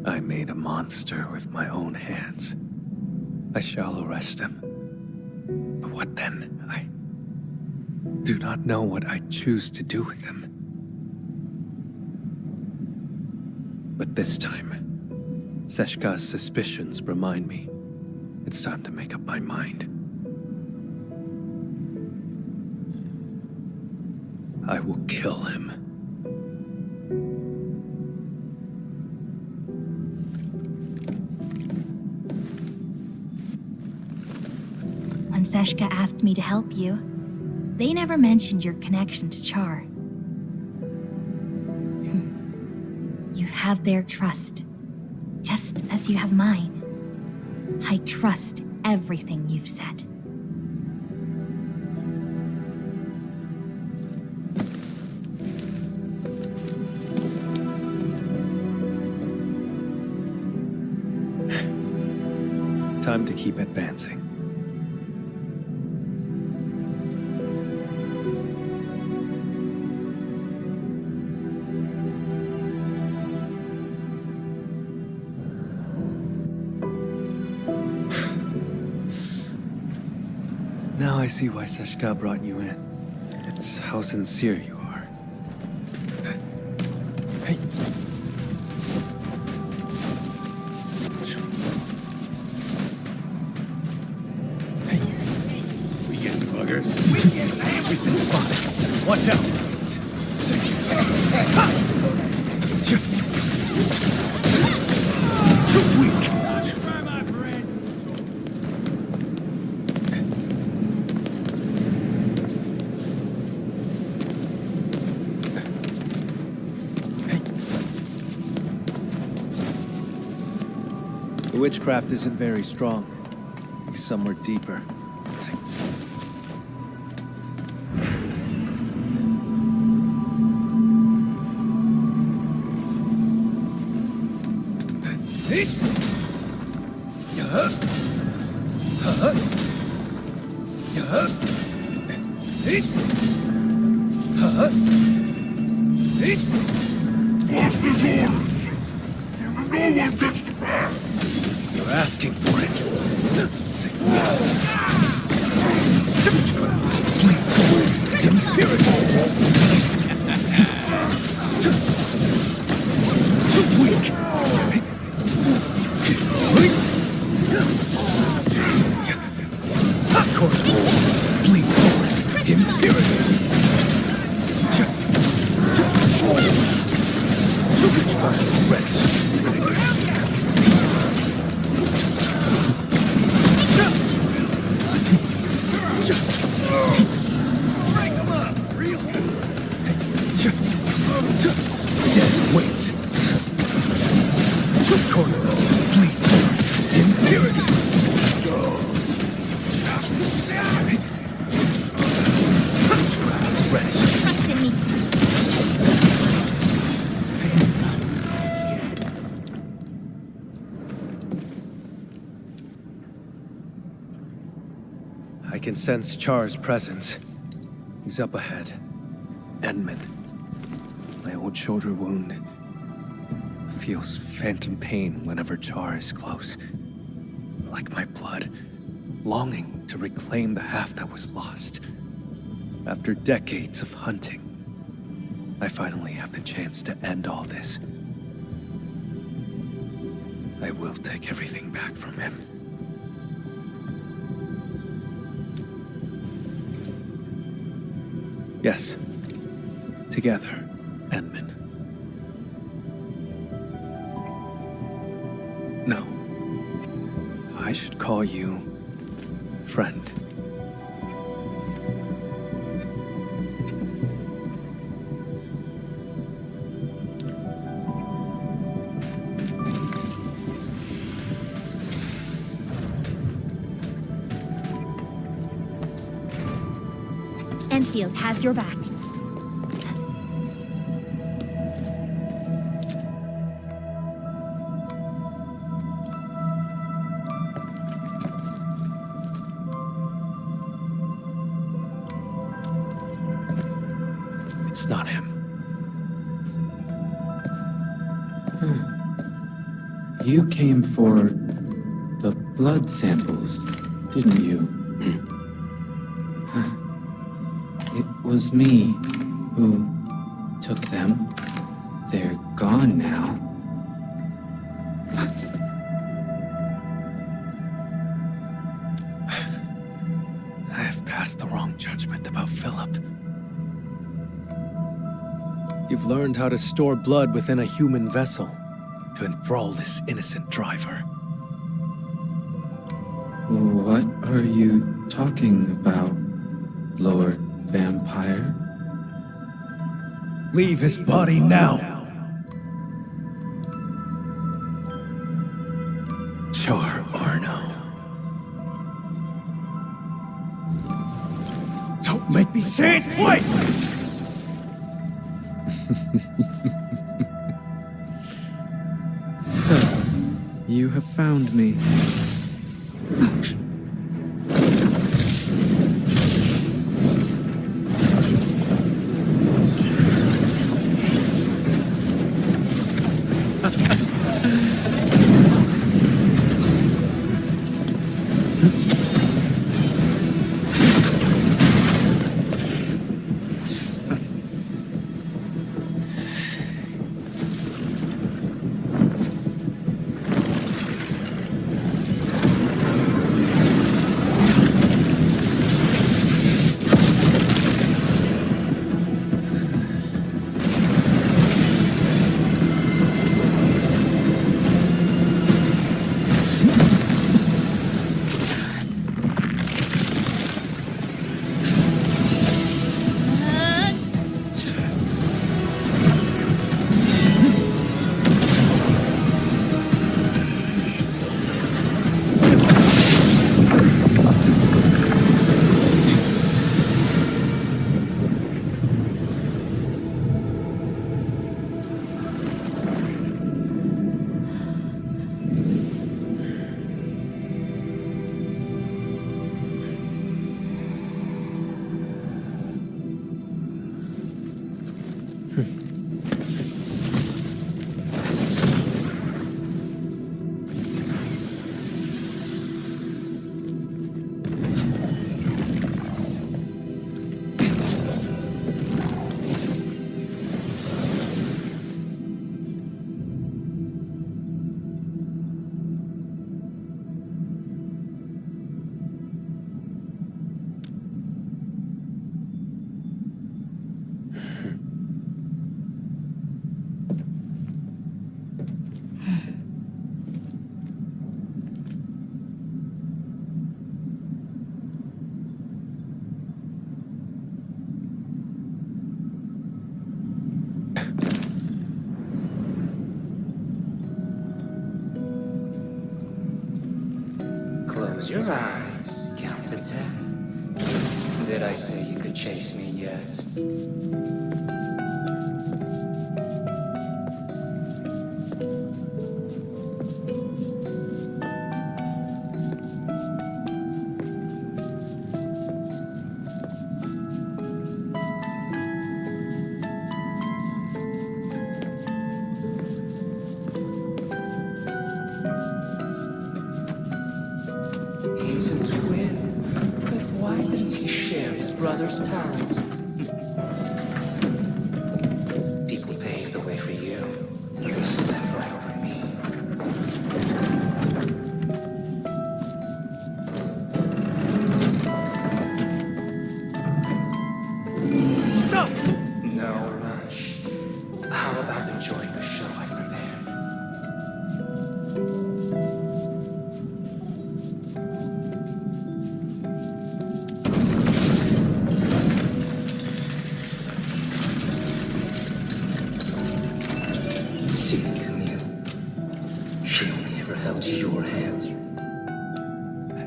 [SPEAKER 4] I made a monster with my own hands. I shall arrest him. But what then? I do not know what I choose to do with him. But this time, Seshka's suspicions remind me it's time to make up my mind. I will kill him.
[SPEAKER 5] When Seshka asked me to help you, they never mentioned your connection to Char. You have their trust, just as you have mine. I trust everything you've said.
[SPEAKER 4] Time to keep advancing. Now I see why Seshka brought you in. It's how sincere you are. Hey. Hey.
[SPEAKER 1] We get the buggers. We get everything's fine. Watch out. Too weak.
[SPEAKER 4] The witchcraft isn't very strong. He's somewhere deeper. You're asking for it. Too weak. Bleed forward. Impurity. Too much fire spreads. Dead weights. Two corner. Bleed forward. Impurity. Rest.
[SPEAKER 7] Trust in me.
[SPEAKER 4] I can sense Char's presence. He's up ahead. Edmund. My old shoulder wound feels phantom pain whenever Char is close. Like my blood, longing to reclaim the half that was lost. After decades of hunting, I finally have the chance to end all this. I will take everything back from him. Yes. Together, Edmund. No. I should call you friend.
[SPEAKER 5] Enfield has your back.
[SPEAKER 4] It's not him.
[SPEAKER 2] You came for the blood samples, didn't you? It was me who took them. They're gone now.
[SPEAKER 4] I have passed the wrong judgment about Philip. You've learned how to store blood within a human vessel to enthrall this innocent driver.
[SPEAKER 2] What are you talking about, Lord Vampire?
[SPEAKER 4] Leave his body now! Char Arno. Don't make me say it twice!
[SPEAKER 2] So, you have found me.
[SPEAKER 9] Close your eyes, count to 10. Did I say you could chase me yet? He's a twin, but why didn't he share his brother's talent? People paved the way for you, and they stepped right over me.
[SPEAKER 1] Stop!
[SPEAKER 9] No rush. How about enjoying the show I prepared? See, Camille. She only ever held your hand.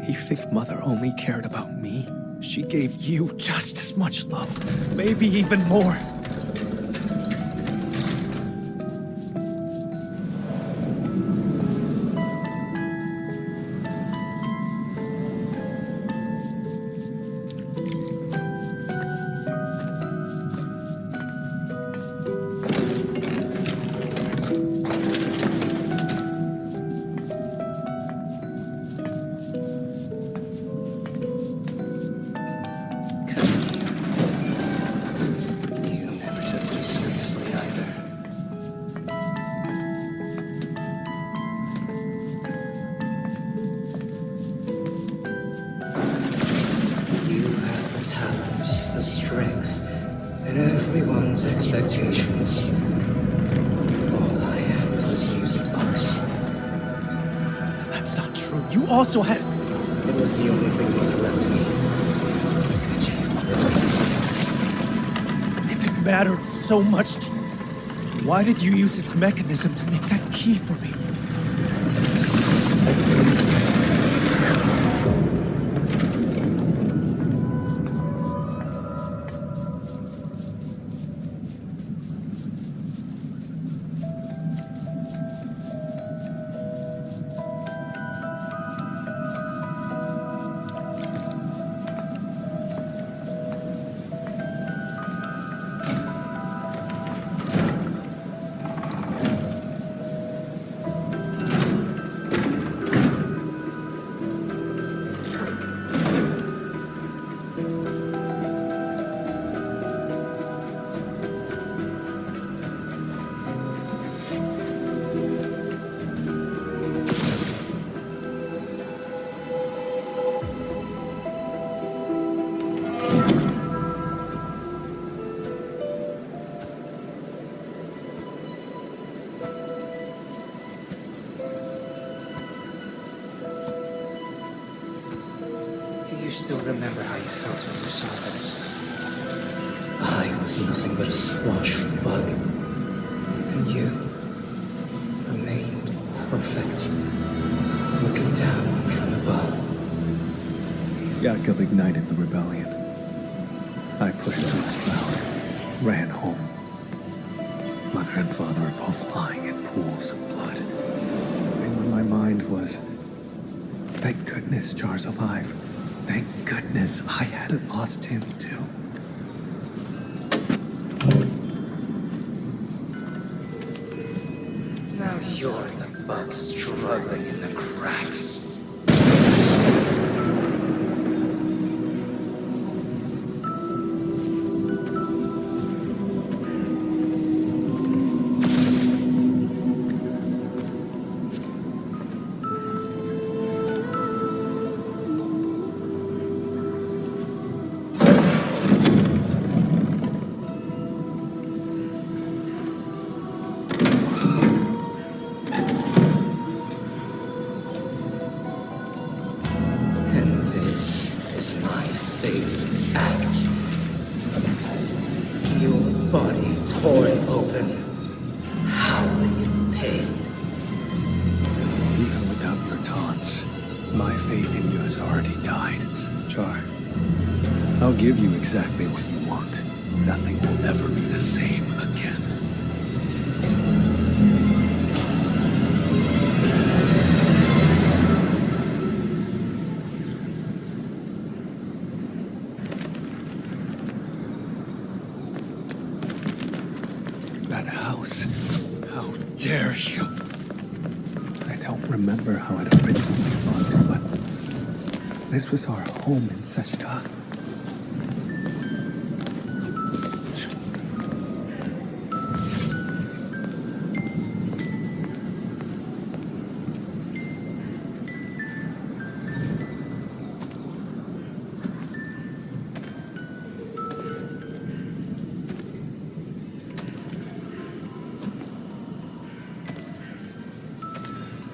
[SPEAKER 2] You think Mother only cared about me? She gave you just as much love, maybe even more.
[SPEAKER 9] You never took me seriously either. You have the talent, the strength, and everyone's expectations. All I had was this music box.
[SPEAKER 2] That's not true. You also had.
[SPEAKER 9] It was the only thing Mother left me.
[SPEAKER 2] If it mattered so much to you, why did you use its mechanism to make that key for me?
[SPEAKER 9] Do you still remember how you felt when you saw this? I was nothing but a squashing bug. And you remained perfect, looking down from above.
[SPEAKER 4] Jakob ignited the rebellion. I pushed through the cloud, ran home. Mother and father are both lying in pools of blood. And when my mind was, thank goodness Char's alive. Thank goodness I hadn't lost him too.
[SPEAKER 9] Now you're the bug struggling in the cracks. favorite act. Your body torn open, howling in pain.
[SPEAKER 4] Even without your taunts, my faith in you has already died. Char, I'll give you exactly what you want. Nothing will ever be the same again. That house. How dare you? I don't remember how it originally looked, but this was our home in Seshka.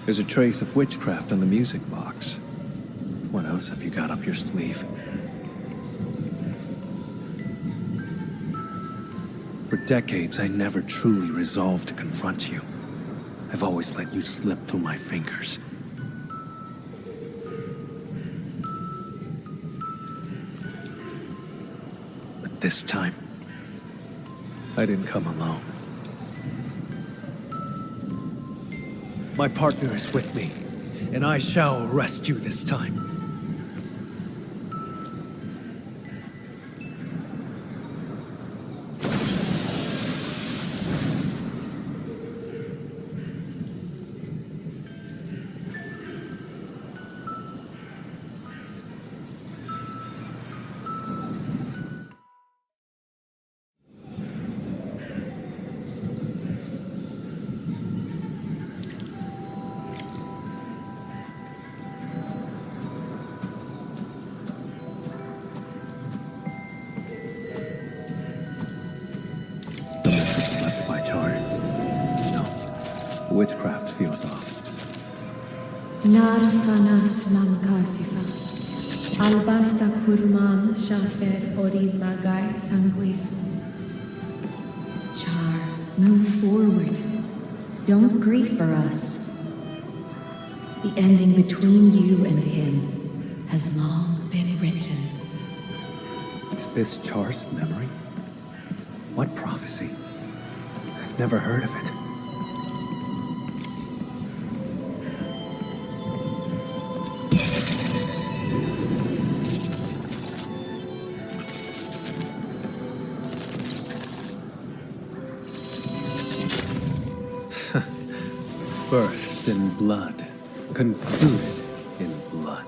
[SPEAKER 4] There's a trace of witchcraft on the music box. What else have you got up your sleeve? For decades, I never truly resolved to confront you. I've always let you slip through my fingers. But this time, I didn't come alone. My partner is with me, and I shall arrest you this time. Witchcraft feels off.
[SPEAKER 10] Narfanas mamkasifa. Albasta kurman shafer orid magai sanguisu. Char, move forward. Don't grieve for us. The ending between you and him has long been written.
[SPEAKER 4] Is this Char's memory? What prophecy? I've never heard of it. Birthed in blood, concluded in blood.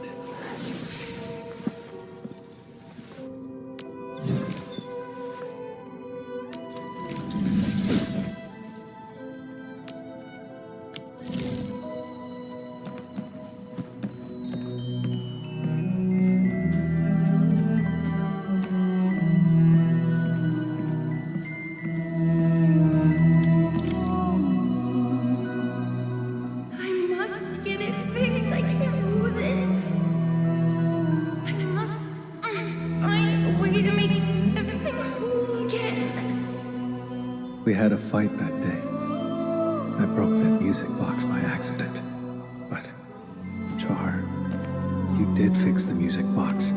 [SPEAKER 4] We had a fight that day. I broke that music box by accident. But, Char, you did fix the music box.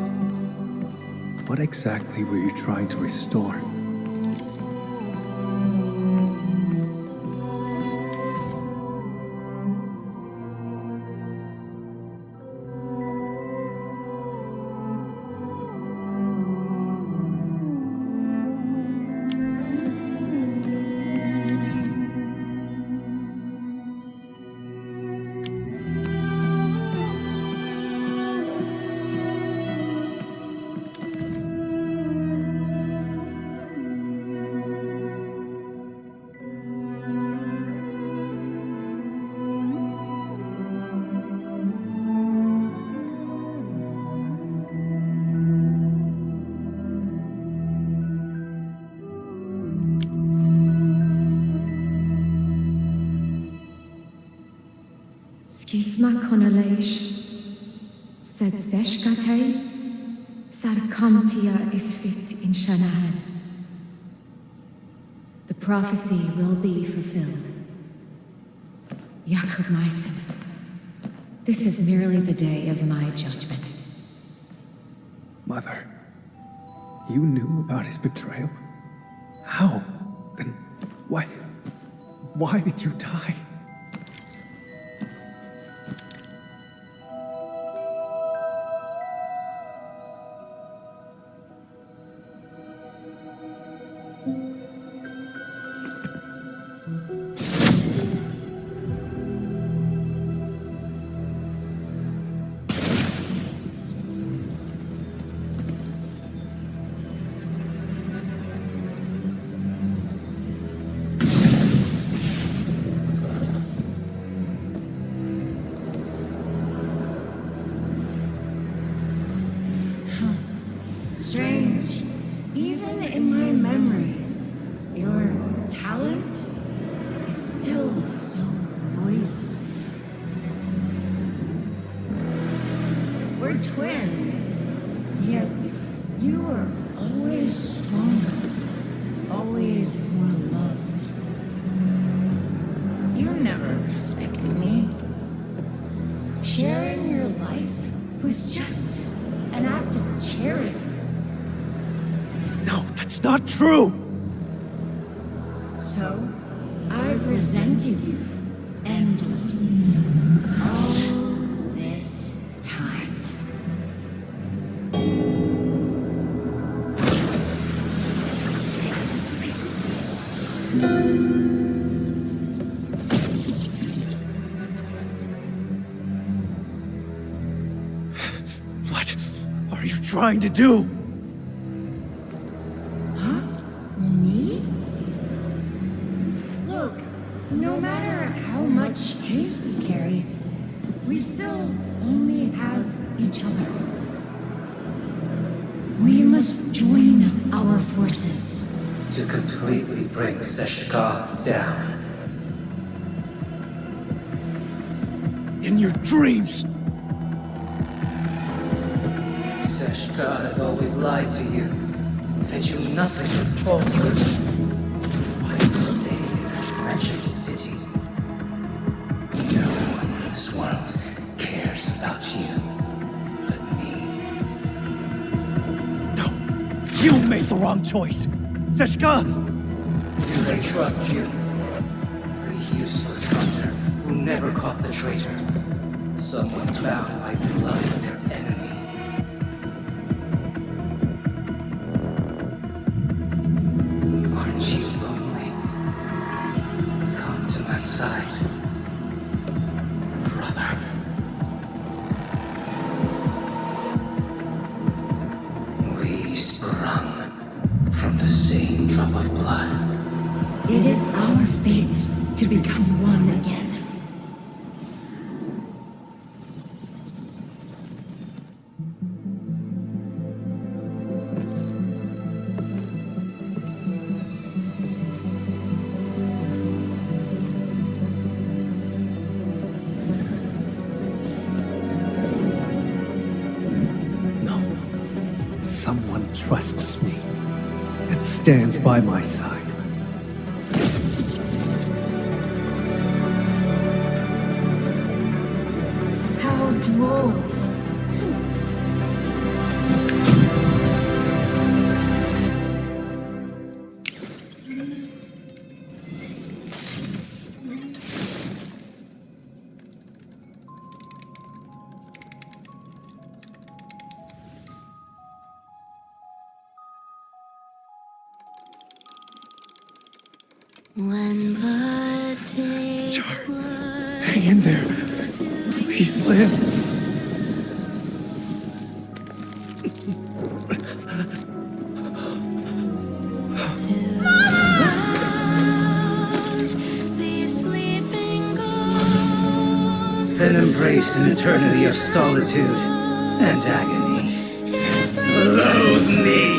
[SPEAKER 4] What exactly were you trying to restore?
[SPEAKER 10] Skisma konalaish, said Zeshkatai, Sarkantia is fit in Shanahan. The prophecy will be fulfilled. Jakob Meissen, this is merely the day of my judgment.
[SPEAKER 2] Mother, you knew about his betrayal? How? Then why did you die?
[SPEAKER 10] Strange. Even in my memories, your talent is still so noisy. We're twins, yet you are always stronger, always more loved. You never respected me. Sharing your life was just an act of charity.
[SPEAKER 2] No, that's not true!
[SPEAKER 10] So, I've resented you endlessly. All this time.
[SPEAKER 2] What are you trying to do?
[SPEAKER 10] Me? Look, no matter how much hate we carry, we still only have each other. We must join our forces.
[SPEAKER 9] To completely bring Seshka down.
[SPEAKER 2] In your dreams!
[SPEAKER 9] Seshka has always lied to you. Fed you nothing but falsehoods. Why stay in that wretched city? No one in this world cares about you but me.
[SPEAKER 2] No! You made the wrong choice! Seshka!
[SPEAKER 9] Do they trust you? A useless hunter who never caught the traitor. Someone bound by blood of their enemy. Aren't you lonely? Come to my side, brother. We sprung from the same drop of blood.
[SPEAKER 10] It is our fate to become one again.
[SPEAKER 2] Someone trusts me and stands by my side.
[SPEAKER 10] How droll.
[SPEAKER 7] When blood takes
[SPEAKER 2] Char,
[SPEAKER 7] blood.
[SPEAKER 2] hang in there. Please live.
[SPEAKER 9] Then embrace an eternity of solitude and agony. Loathe me!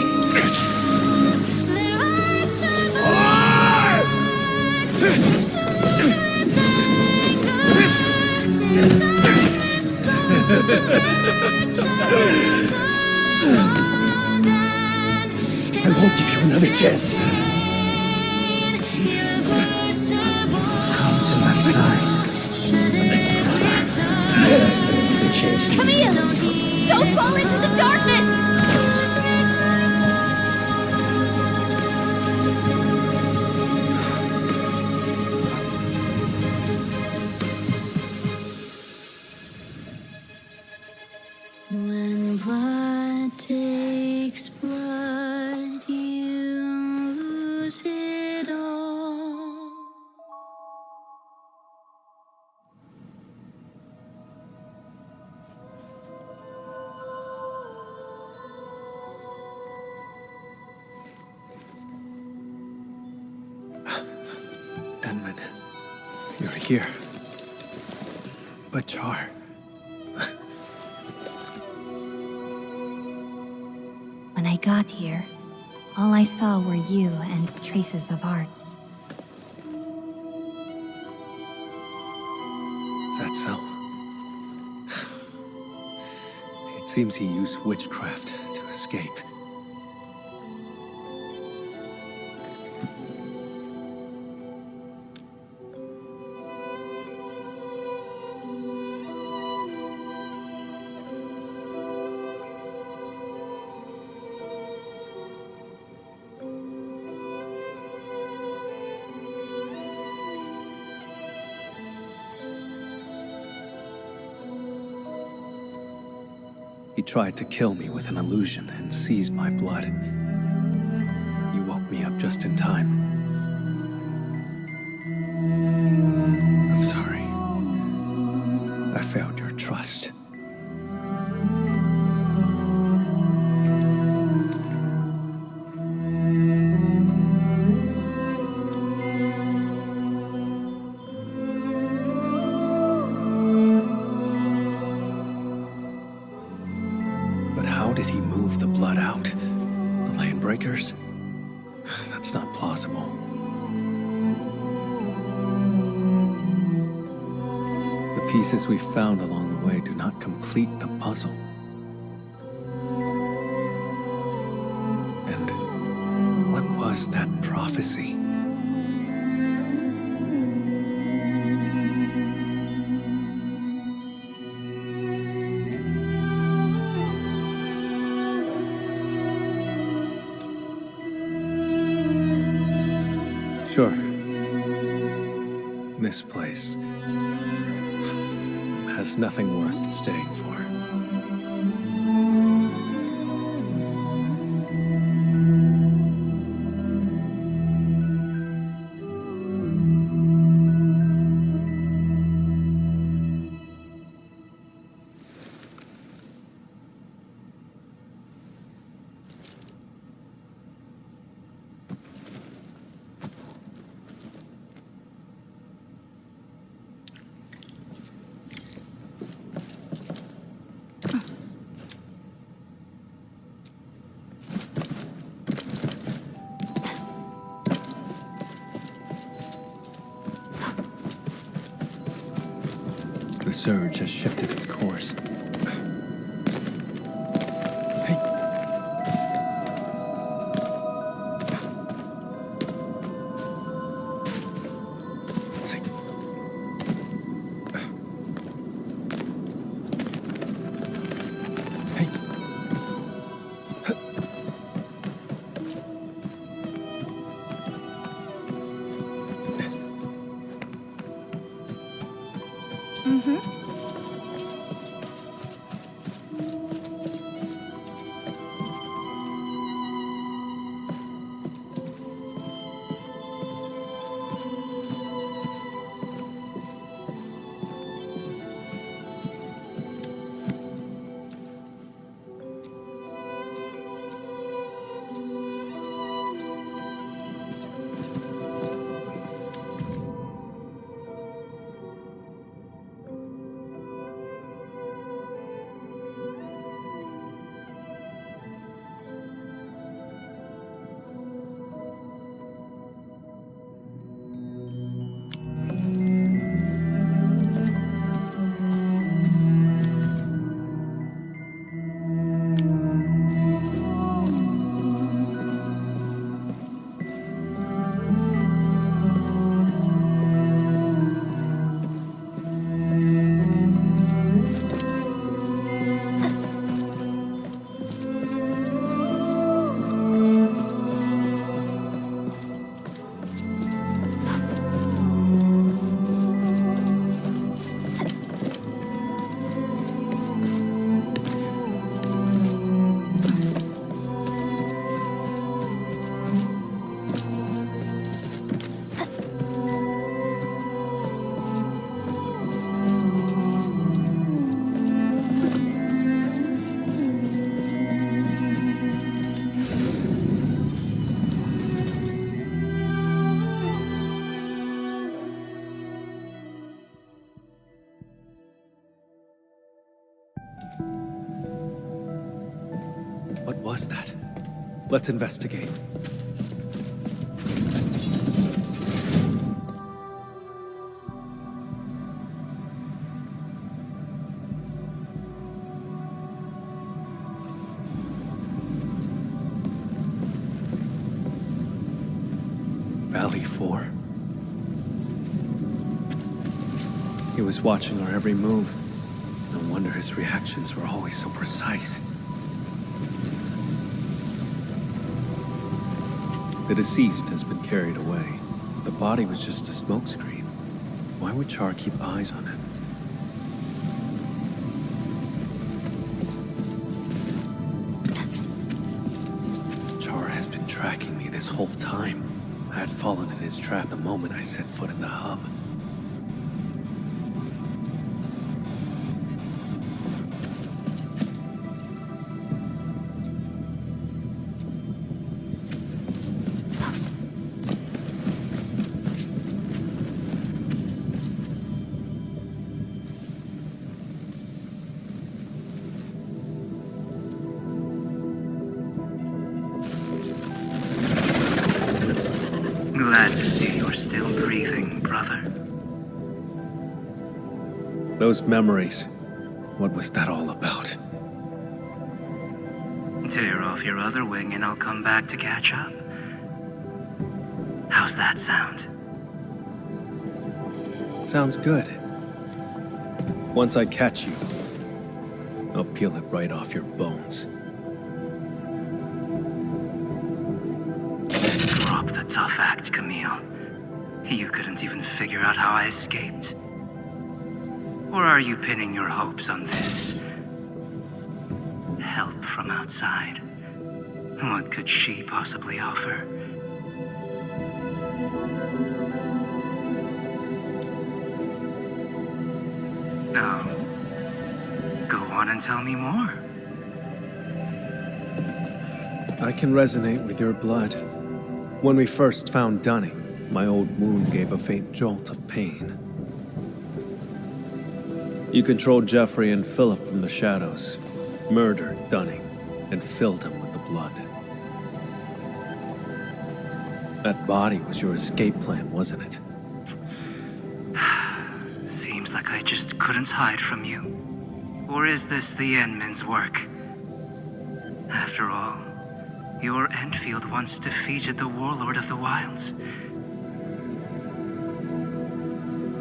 [SPEAKER 2] I won't give you another chance.
[SPEAKER 9] Come to my side.
[SPEAKER 7] Camille! Don't fall into the darkness!
[SPEAKER 2] You're here. But Char...
[SPEAKER 5] When I got here, all I saw were you and traces of arts.
[SPEAKER 2] Is that so? It seems he used witchcraft to escape. He tried to kill me with an illusion and seize my blood. You woke me up just in time. I'm sorry. I failed your trust. How did he move the blood out? The Landbreakers? That's not plausible. The pieces we found along the way do not complete the puzzle. And what was that prophecy? Sure. This place has nothing worth staying for. The surge has shifted its course. Hey. See. Hey.
[SPEAKER 4] was that? Let's investigate. Valley 4. He was watching our every move. No wonder his reactions were always so precise. The deceased has been carried away. If the body was just a smokescreen, why would Char keep eyes on him? Char has been tracking me this whole time. I had fallen in his trap the moment I set foot in the hub.
[SPEAKER 9] Glad to see you're still breathing, brother.
[SPEAKER 4] Those memories. What was that all about?
[SPEAKER 9] Tear off your other wing and I'll come back to catch up. How's that sound?
[SPEAKER 4] Sounds good. Once I catch you, I'll peel it right off your bones.
[SPEAKER 9] Drop the tough act, Camille. You couldn't even figure out how I escaped. Or are you pinning your hopes on this? Help from outside. What could she possibly offer? No. Go on and tell me more.
[SPEAKER 4] I can resonate with your blood. When we first found Dunning, my old wound gave a faint jolt of pain. You controlled Jeffrey and Philip from the shadows, murdered Dunning, and filled him with the blood. That body was your escape plan, wasn't it?
[SPEAKER 9] Seems like I just couldn't hide from you. Or is this the Endmen's work? After all, your Enfield once defeated the Warlord of the Wilds.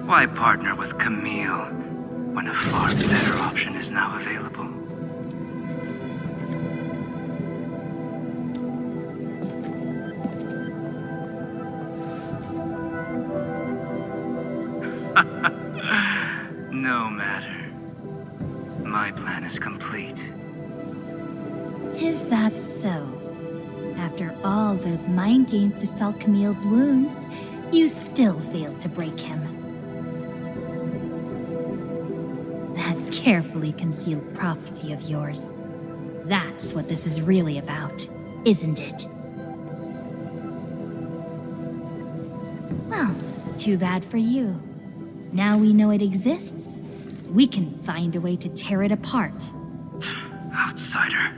[SPEAKER 9] Why partner with Camille when a far better option is now available? No matter. My plan is complete.
[SPEAKER 5] Is that so? After all those mind games to salve Camille's wounds, you still failed to break him. That carefully concealed prophecy of yours. That's what this is really about, isn't it? Well, too bad for you. Now we know it exists, we can find a way to tear it apart.
[SPEAKER 9] Outsider.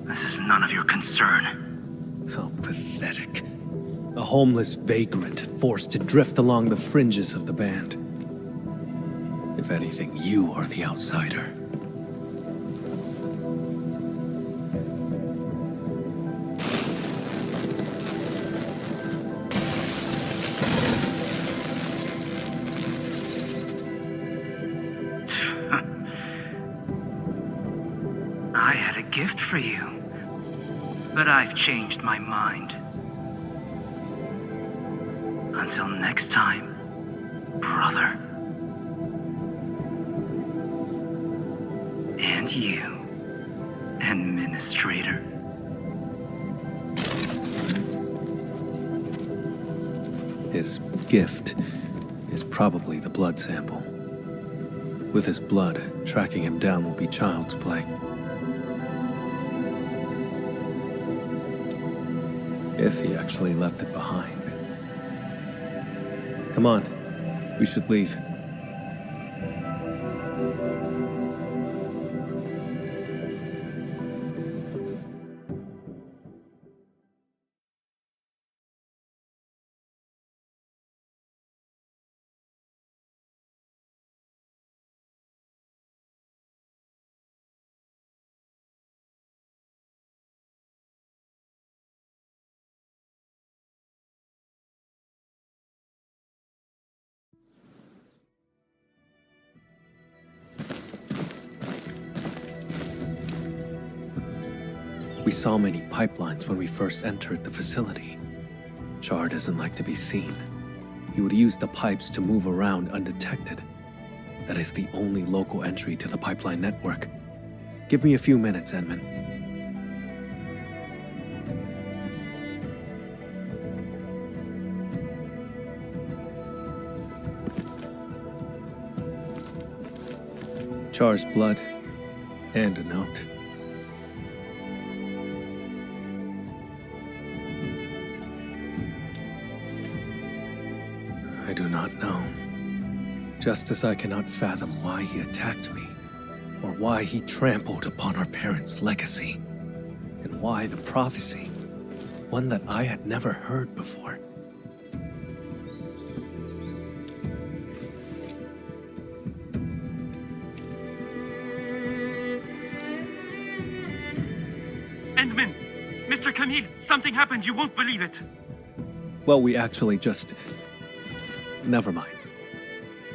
[SPEAKER 9] This is none of your concern.
[SPEAKER 4] How pathetic. A homeless vagrant forced to drift along the fringes of the band. If anything, you are the outsider.
[SPEAKER 9] I had a gift for you, but I've changed my mind. Until next time, brother. And you, Administrator.
[SPEAKER 4] His gift is probably the blood sample. With his blood, tracking him down will be child's play. If he actually left it behind. Come on, we should leave. We saw many pipelines when we first entered the facility. Char doesn't like to be seen. He would use the pipes to move around undetected. That is the only local entry to the pipeline network. Give me a few minutes, Edmund. Char's blood, and a note. I do not know. Just as I cannot fathom why he attacked me, or why he trampled upon our parents' legacy, and why the prophecy, one that I had never heard before.
[SPEAKER 11] Endman! Mr. Camille, something happened, you won't believe it.
[SPEAKER 4] Well, we actually just... Never mind.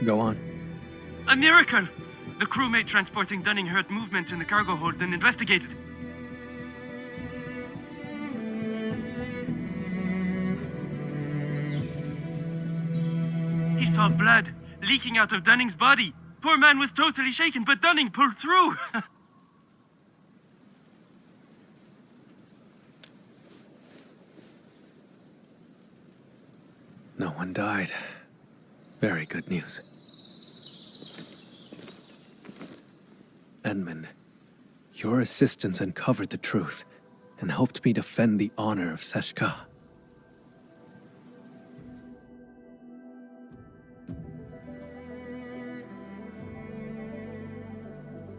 [SPEAKER 4] Go on.
[SPEAKER 11] A miracle! The crewmate transporting Dunning heard movement in the cargo hold and investigated. He saw blood leaking out of Dunning's body. Poor man was totally shaken, but Dunning pulled through.
[SPEAKER 4] No one died. Very good news. Edmund, your assistance uncovered the truth and helped me defend the honor of Seshka.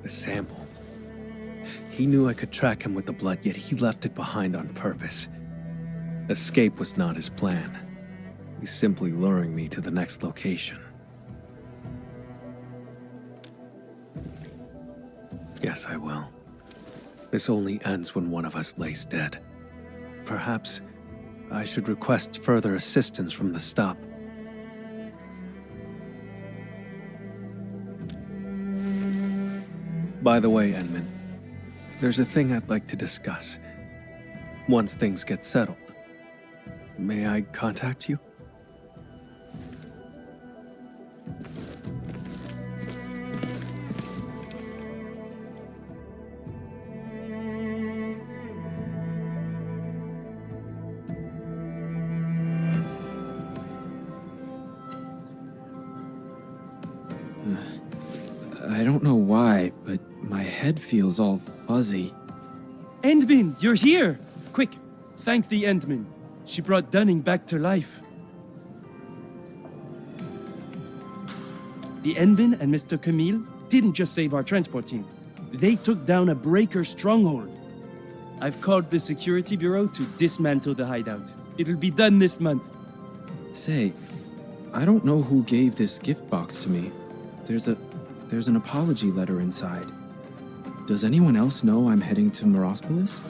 [SPEAKER 4] The sample. He knew I could track him with the blood, yet he left it behind on purpose. Escape was not his plan. He's simply luring me to the next location. Yes, I will. This only ends when one of us lays dead. Perhaps I should request further assistance from the stop. By the way, Edmund, there's a thing I'd like to discuss. Once things get settled, may I contact you?
[SPEAKER 12] I don't know why, but my head feels all fuzzy.
[SPEAKER 6] Endman, you're here! Quick, thank the Endman. She brought Dunning back to life. The Endman and Mr. Camille didn't just save our transport team. They took down a breaker stronghold. I've called the security bureau to dismantle the hideout. It'll be done this month.
[SPEAKER 12] Say, I don't know who gave this gift box to me. There's an apology letter inside. Does anyone else know I'm heading to Morospolis?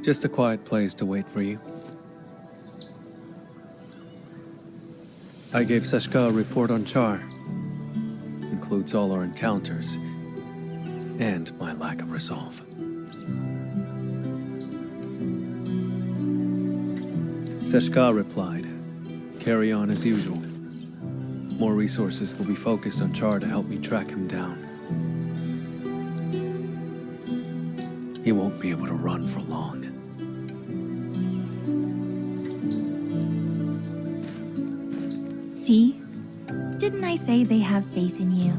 [SPEAKER 4] Just a quiet place to wait for you. I gave Seshka a report on Char. Includes all our encounters and my lack of resolve. Seshka replied, "Carry on as usual. More resources will be focused on Char to help me track him down. He won't be able to run for long.
[SPEAKER 5] See? Didn't I say they have faith in you?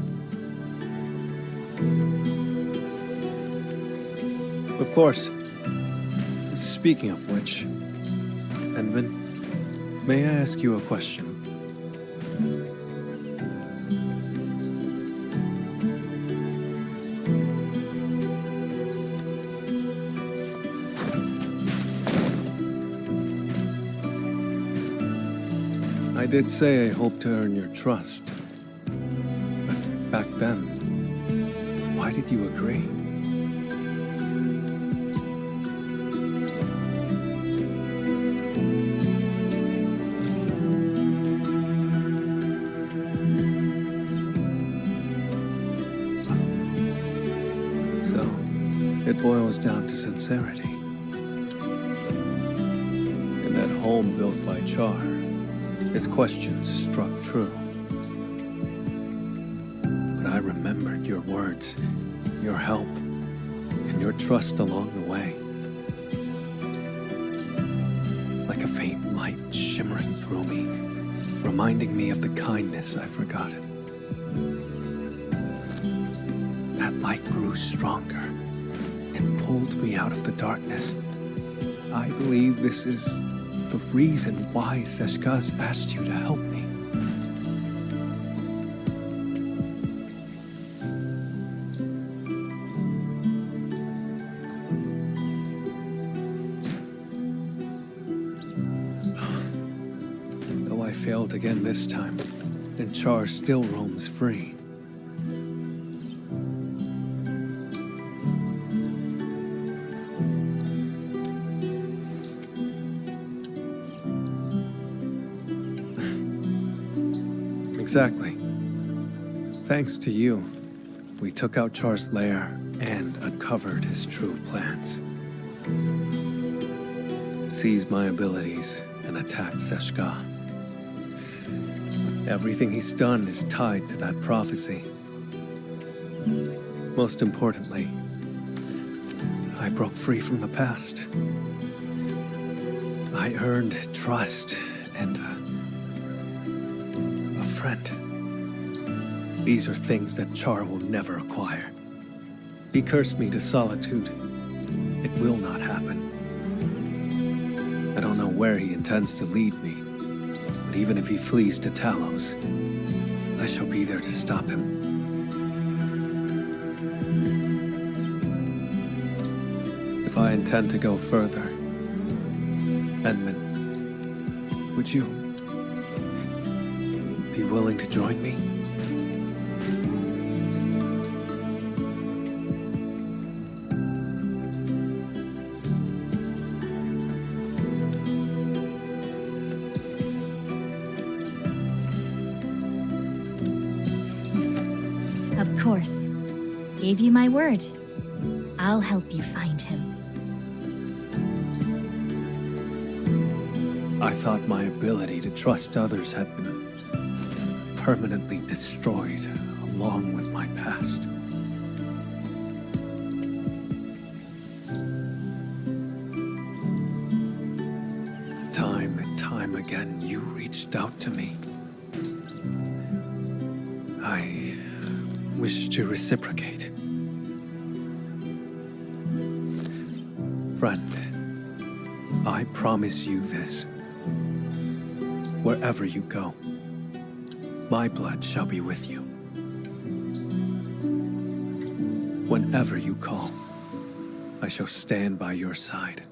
[SPEAKER 4] Of course. Speaking of which, Envin, may I ask you a question? I did say I hoped to earn your trust. But back then, why did you agree? So, it boils down to sincerity. In that home built by Char, his questions struck true. But I remembered your words, your help, and your trust along the way. Like a faint light shimmering through me, reminding me of the kindness I forgotten. That light grew stronger and pulled me out of the darkness. I believe this is the reason why Seshka's asked you to help me. Though I failed again this time, and Char still roams free. Exactly. Thanks to you, we took out Char's lair and uncovered his true plans. Seized my abilities and attacked Seshka. Everything he's done is tied to that prophecy. Most importantly, I broke free from the past. I earned trust and a friend. These are things that Char will never acquire. He cursed me to solitude. It will not happen. I don't know where he intends to lead me, but even if he flees to Talos, I shall be there to stop him. If I intend to go further, Edmund, would you be willing to join me?
[SPEAKER 5] Of course. Gave you my word. I'll help you find him.
[SPEAKER 4] I thought my ability to trust others had been permanently destroyed along with my past. Time and time again, you reached out to me. I wish to reciprocate. Friend, I promise you this. Wherever you go, my blood shall be with you. Whenever you call, I shall stand by your side.